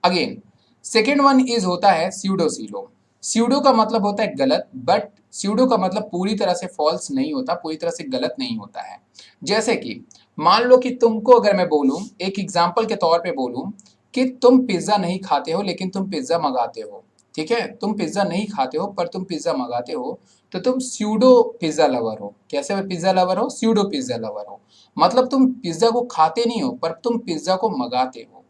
अगेन सेकेंड वन इज होता है स्यूडोसीलोम। स्यूडो का मतलब होता है गलत, बट स्यूडो का मतलब पूरी तरह से फॉल्स नहीं होता, पूरी तरह से गलत नहीं होता है। जैसे कि मान लो कि तुमको अगर मैं बोलूं, एक एग्जाम्पल के तौर पे बोलूं कि तुम पिज्जा नहीं खाते हो लेकिन तुम पिज्जा मंगाते हो, ठीक है? तुम पिज्जा नहीं खाते हो पर तुम पिज्जा मंगाते हो, तो तुम स्यूडो पिज्जा लवर हो। कैसे पिज्जा लवर हो? स्यूडो पिज्जा लवर हो। मतलब तुम पिज्जा को खाते नहीं हो पर तुम पिज्जा को मंगाते हो,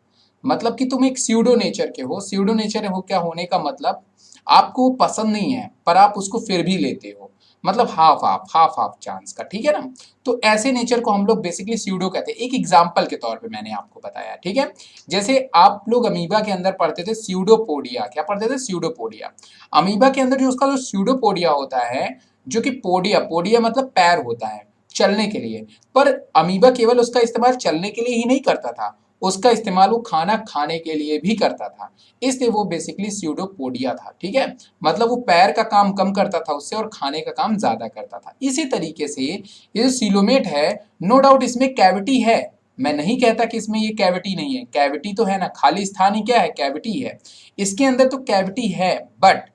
मतलब कि तुम एक स्यूडो नेचर के हो। स्यूडो नेचर हो क्या होने का मतलब? आपको पसंद नहीं है पर आप उसको फिर भी लेते हो, मतलब हाफ चांस का, ठीक है ना? तो ऐसे नेचर को हम लोग बेसिकली स्यूडो कहते हैं। एक एग्जांपल के तौर पे मैंने आपको बताया, ठीक है? जैसे आप लोग अमीबा के अंदर पढ़ते थे स्यूडोपोडिया, क्या पढ़ते थे? स्यूडोपोडिया। अमीबा के अंदर जो उसका जो स्यूडोपोडिया होता है, जो कि पोडिया मतलब पैर होता है चलने के लिए, पर अमीबा केवल उसका इस्तेमाल चलने के लिए ही नहीं करता था, उसका इस्तेमाल वो खाना खाने के लिए भी करता था, इसलिए वो बेसिकली स्यूडोपोडिया था, ठीक है? मतलब वो पैर का काम कम करता था उससे और खाने का काम ज्यादा करता था। इसी तरीके से ये जो सीलोमेट है, नो डाउट इसमें कैविटी है, मैं नहीं कहता कि इसमें ये कैविटी नहीं है, कैविटी तो है ना, खाली स्थान ही क्या है? कैविटी है। इसके अंदर तो कैविटी है, बट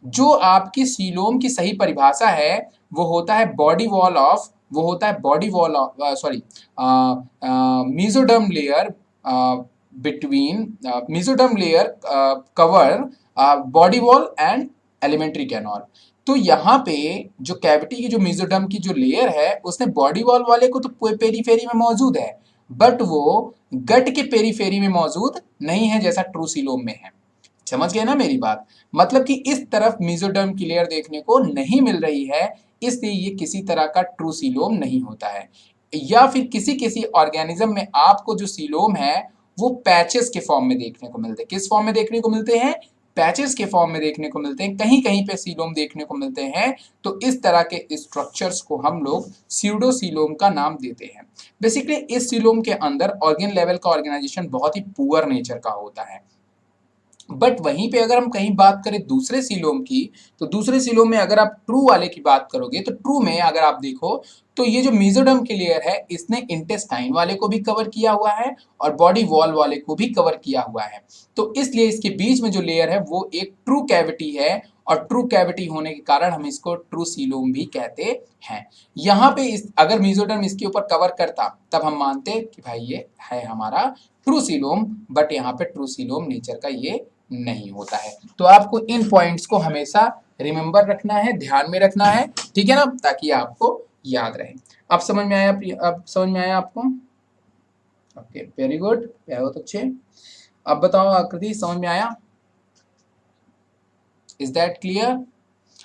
जो आपकी सीलोम की सही परिभाषा है वो होता है बॉडी वॉल ऑफ, वो होता है body wall of, sorry, mesoderm layer between mesoderm layer cover body wall and alimentary canal. तो यहाँ पे जो कैविटी की जो मेसोडर्म की जो लेयर है उसने बॉडी वॉल वाले को तो पेरीफेरी में मौजूद है, बट वो गट के पेरीफेरी में मौजूद नहीं है जैसा ट्रू सीलोम में है। समझ गए ना मेरी बात? मतलब कि इस तरफ मेसोडर्म की लेयर देखने को नहीं मिल रही है, इसलिए ये किसी तरह का ट्रू सीलोम नहीं होता है। या फिर किसी किसी ऑर्गेनिज्म में आपको जो सीलोम है वो पैचेस के फॉर्म में देखने को मिलते हैं। किस फॉर्म में देखने को मिलते हैं? पैचेस के फॉर्म में देखने को मिलते हैं, कहीं कहीं पे सीलोम देखने को मिलते हैं। तो इस तरह के स्ट्रक्चर्स को हम लोग स्यूडो सीलोम का नाम देते हैं। बेसिकली इस सीलोम के अंदर ऑर्गन लेवल का ऑर्गेनाइजेशन बहुत ही पुअर नेचर का होता है, बट वहीं पे अगर हम कहीं बात करें दूसरे सीलोम की, तो दूसरे सीलोम में अगर आप ट्रू वाले की बात करोगे तो ट्रू में अगर आप देखो तो ये जो मेसोडर्म की लेयर है इसने इंटेस्टाइन वाले को भी कवर किया हुआ है और बॉडी वॉल वाले को भी कवर किया हुआ है। तो इसलिए इसके बीच में जो लेयर है वो एक ट्रू कैविटी है और ट्रू कैविटी होने के कारण हम इसको ट्रू सीलोम भी कहते हैं। यहाँ पे अगर मेसोडर्म इसके ऊपर कवर करता तब हम मानते कि भाई ये है हमारा ट्रू सीलोम, बट यहाँ पे ट्रू सीलोम नेचर का ये नहीं होता है। तो आपको इन पॉइंट्स को हमेशा रिमेंबर रखना है, ध्यान में रखना है, ठीक है ना, ताकि आपको याद रहे। अब समझ में आया? अब समझ में आया आपको? ओके, वेरी गुड, बहुत अच्छे। अब बताओ आकृति, समझ में आया? Is that clear?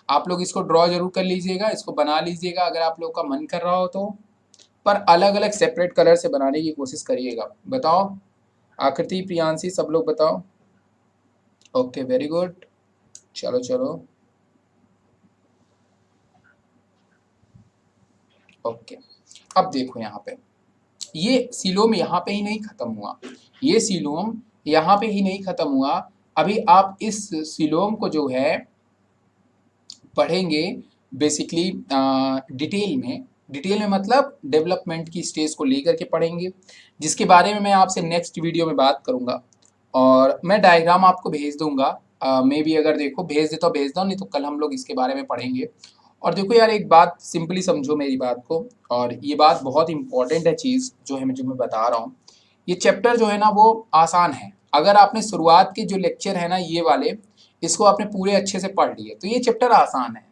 आप लोग इसको ड्रॉ जरूर कर लीजिएगा, इसको बना लीजिएगा अगर आप लोग का मन कर रहा हो तो, पर अलग अलग सेपरेट कलर से बनाने की कोशिश करिएगा। बताओ आकृति, प्रियांशी, सब लोग बताओ। ओके, वेरी गुड, चलो चलो। ओके, अब देखो यहाँ पे ये सीलोम यहाँ पे ही नहीं खत्म हुआ, ये सीलोम यहाँ पे ही नहीं खत्म हुआ। अभी आप इस सीलोम को जो है पढ़ेंगे बेसिकली डिटेल में मतलब डेवलपमेंट की स्टेज को लेकर के पढ़ेंगे, जिसके बारे में मैं आपसे नेक्स्ट वीडियो में बात करूंगा और मैं डायग्राम आपको भेज दूंगा। मे बी अगर देखो भेज देता भेज दो, नहीं तो कल हम लोग इसके बारे में पढ़ेंगे। और देखो यार, एक बात सिंपली समझो मेरी बात को, और ये बात बहुत इंपॉर्टेंट है चीज़ जो है जो मैं बता रहा हूँ। ये चैप्टर जो है ना वो आसान है। अगर आपने शुरुआत के जो लेक्चर है ना ये वाले, इसको आपने पूरे अच्छे से पढ़ लिए तो ये चैप्टर आसान है,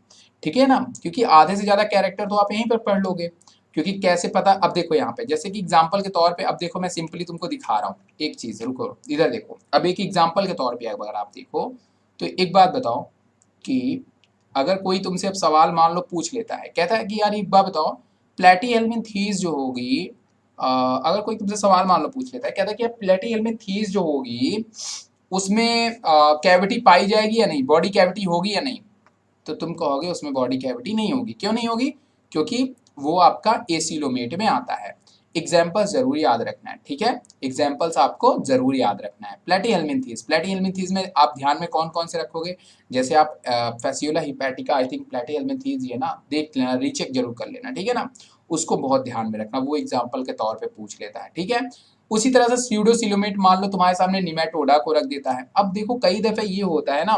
ठीक है ना, क्योंकि आधे से ज़्यादा कैरेक्टर तो आप यहीं पर पढ़ लोगे। क्योंकि कैसे पता, अब देखो यहाँ पे जैसे कि एग्जाम्पल के तौर पे, अब देखो मैं सिंपली तुमको दिखा रहा हूँ एक चीज़, रुको इधर देखो। अब एक एग्जाम्पल के तौर पे अगर आप देखो तो एक बात बताओ कि अगर कोई तुमसे अब सवाल मान लो पूछ लेता है, कहता है कि यार एक बात बताओ, प्लेटीहेल्मिन्थीस जो होगी, अगर कोई तुमसे सवाल मान लो पूछ लेता है, कहता है कि प्लेटीहेल्मिन्थीस जो होगी उसमें कैविटी पाई जाएगी या नहीं, बॉडी कैविटी होगी या नहीं, तो तुम कहोगे उसमें बॉडी कैविटी नहीं होगी। क्यों नहीं होगी? क्योंकि वो आपका एसिलोमेट में आता है। एग्जाम्पल्स जरूर याद रखना है, ठीक है, एग्जाम्पल्स आपको जरूर याद रखना है। प्लेटीहेल्मिन्थीस में आप ध्यान में कौन कौन से रखोगे, जैसे आप फैसियोला हिपैटिका, आई थिंक प्लेटीहेल्मिन्थीस ये ना, देख लेना, रीचेक जरूर कर लेना, ठीक है ना, उसको बहुत ध्यान में रखना, वो एग्जाम्पल के तौर पे पूछ लेता है, ठीक है। उसी तरह से स्यूडोसिलोमेट मान लो तुम्हारे सामने निमेटोडा को रख देता है। अब देखो कई दफे ये होता है ना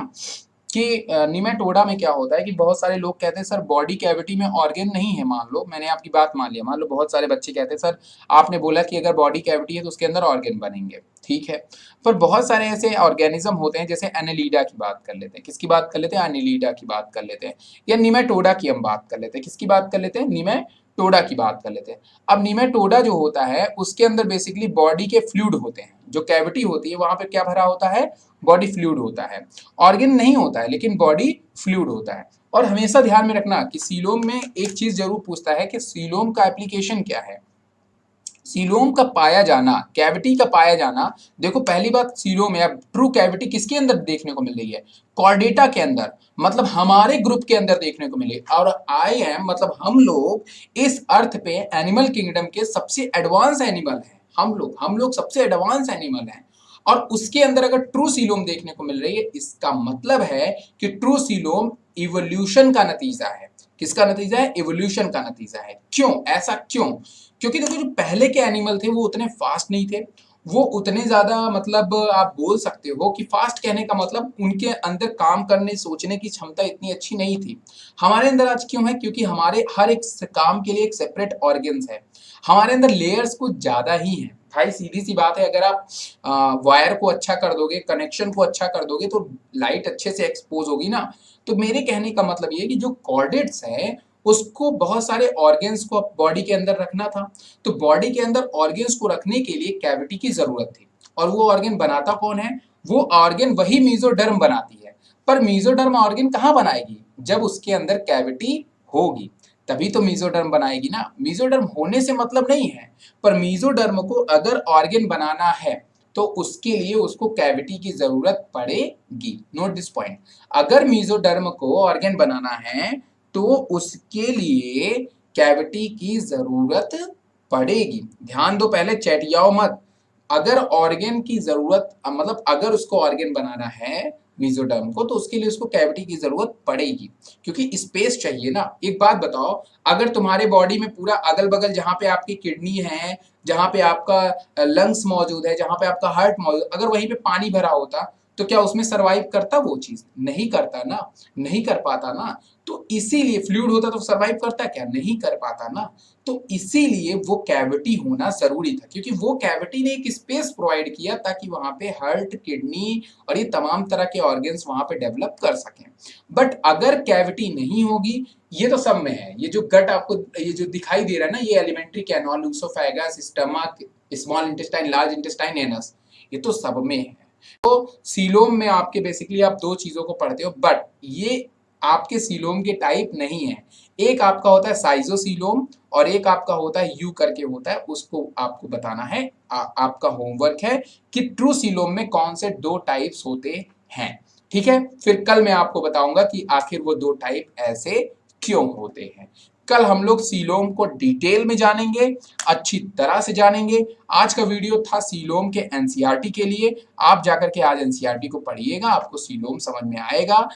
कि निमेटोडा में क्या होता है कि बहुत सारे लोग कहते हैं सर बॉडी कैविटी में ऑर्गन नहीं है। मान लो मैंने आपकी बात मान लिया, मान लो बहुत सारे बच्चे कहते हैं सर आपने बोला कि अगर बॉडी कैविटी है तो उसके अंदर ऑर्गन बनेंगे, ठीक है, पर बहुत सारे ऐसे ऑर्गेनिज्म होते हैं, जैसे एनेलिडा की बात कर लेते हैं, किसकी बात कर लेते हैं, एनेलिडा की बात कर लेते हैं, या निमेटोडा की हम बात कर लेते हैं, किसकी बात कर लेते हैं, निमेटोडा की बात कर लेते हैं। अब निमेटोडा जो होता है उसके अंदर बेसिकली बॉडी के फ्लूइड होते हैं, जो कैविटी होती है वहां पे क्या भरा होता है, बॉडी फ्लूइड होता है, ऑर्गन नहीं होता है लेकिन बॉडी फ्लूइड होता है। और हमेशा ध्यान में रखना कि सीलोम में एक चीज जरूर पूछता है कि सीलोम का एप्लीकेशन क्या है, सीलोम का पाया जाना, कैविटी का पाया जाना। देखो पहली बात, सीलोम है, अब ट्रू कैविटी किसके अंदर देखने को मिल रही है, कॉर्डेटा के अंदर, मतलब हमारे ग्रुप के अंदर देखने को मिले। और आई एम मतलब हम लोग इस अर्थ पे एनिमल किंगडम के सबसे एडवांस एनिमल हैं, हम लोग सबसे एडवांस एनिमल हैं। और उसके अंदर अगर ट्रू सीलोम देखने को मिल रही है, इसका मतलब है कि ट्रू सीलोम इवोल्यूशन का नतीजा है। किसका नतीजा है? इवोल्यूशन का नतीजा है। क्यों ऐसा, क्यों? क्योंकि देखो जो पहले के एनिमल थे वो उतने फास्ट नहीं थे, वो उतने ज्यादा, मतलब आप बोल सकते हो कि फास्ट कहने का मतलब उनके अंदर काम करने सोचने की क्षमता इतनी अच्छी नहीं थी। हमारे अंदर आज क्यों है? क्योंकि हमारे हर एक काम के लिए एक सेपरेट ऑर्गन्स है, हमारे अंदर लेयर्स कुछ ज्यादा ही है भाई। सीधी सी बात है, अगर आप वायर को अच्छा कर दोगे, कनेक्शन को अच्छा कर दोगे तो लाइट अच्छे से एक्सपोज होगी ना। तो मेरे कहने का मतलब ये है कि जो कॉर्डेट्स हैं उसको बहुत सारे ऑर्गन्स को बॉडी के अंदर रखना था, तो बॉडी के अंदर ऑर्गन्स को रखने के लिए कैविटी की जरूरत थी। और वो ऑर्गन बनाता कौन है? वो ऑर्गन वही मेसोडर्म बनाती है। पर मेसोडर्म ऑर्गन कहाँ बनाएगी? जब उसके अंदर कैविटी होगी तभी तो मेसोडर्म बनाएगी ना। मेसोडर्म होने से मतलब नहीं है, पर मेसोडर्म को अगर ऑर्गन बनाना है तो उसके लिए उसको कैविटी की जरूरत पड़ेगी। नोट दिस पॉइंट, अगर मेसोडर्म को ऑर्गन बनाना है तो उसके लिए कैविटी की जरूरत पड़ेगी। ध्यान दो, पहले चैटियाओ मत, अगर ऑर्गन की जरूरत, मतलब अगर उसको ऑर्गन बनाना है मेसोडर्म को, तो उसके लिए उसको कैविटी की जरूरत पड़ेगी, क्योंकि स्पेस चाहिए ना। एक बात बताओ, अगर तुम्हारे बॉडी में पूरा अगल बगल जहां पे आपकी किडनी है, जहां पे आपका लंग्स मौजूद है, जहां पे आपका हार्ट मौजूद, अगर वहीं पे पानी भरा होता तो क्या उसमें सरवाइव करता? वो चीज नहीं करता ना, नहीं कर पाता ना। तो इसीलिए फ्लूइड होता तो सरवाइव करता? क्या नहीं कर पाता ना। तो इसीलिए वो कैविटी होना जरूरी था, क्योंकि वो कैविटी ने एक स्पेस प्रोवाइड किया ताकि वहां पे हार्ट, किडनी और ये तमाम तरह के ऑर्गन्स वहां पे डेवलप कर सकें। बट अगर कैविटी नहीं होगी, ये तो सब में है, ये जो गट आपको ये जो दिखाई दे रहा है ना, ये alimentary canal, oesophagus, stomach, small intestine, large intestine, anus, ये तो सब में है। तो सीलोम में आपके बेसिकली आप दो चीजों को पढ़ते हो, बट ये आपके सीलोम के टाइप नहीं है। एक आपका होता है साइजोसीलोम और एक आपका होता है यू करके होता है, उसको आपको बताना है। आपका होमवर्क है कि ट्रू सीलोम में कौन से दो टाइप्स होते हैं। ठीक है, फिर कल मैं आपको बताऊंगा कि आखिर वो दो टाइप ऐसे क्यों होते हैं। कल हम लोग सीलोम को डिटेल में जानेंगे, अच्छी तरह से जानेंगे। आज का वीडियो था सीलोम के एनसीईआरटी के लिए। आप जाकर के आज एनसीईआरटी को पढ़िएगा, आपको सीलोम समझ में आएगा।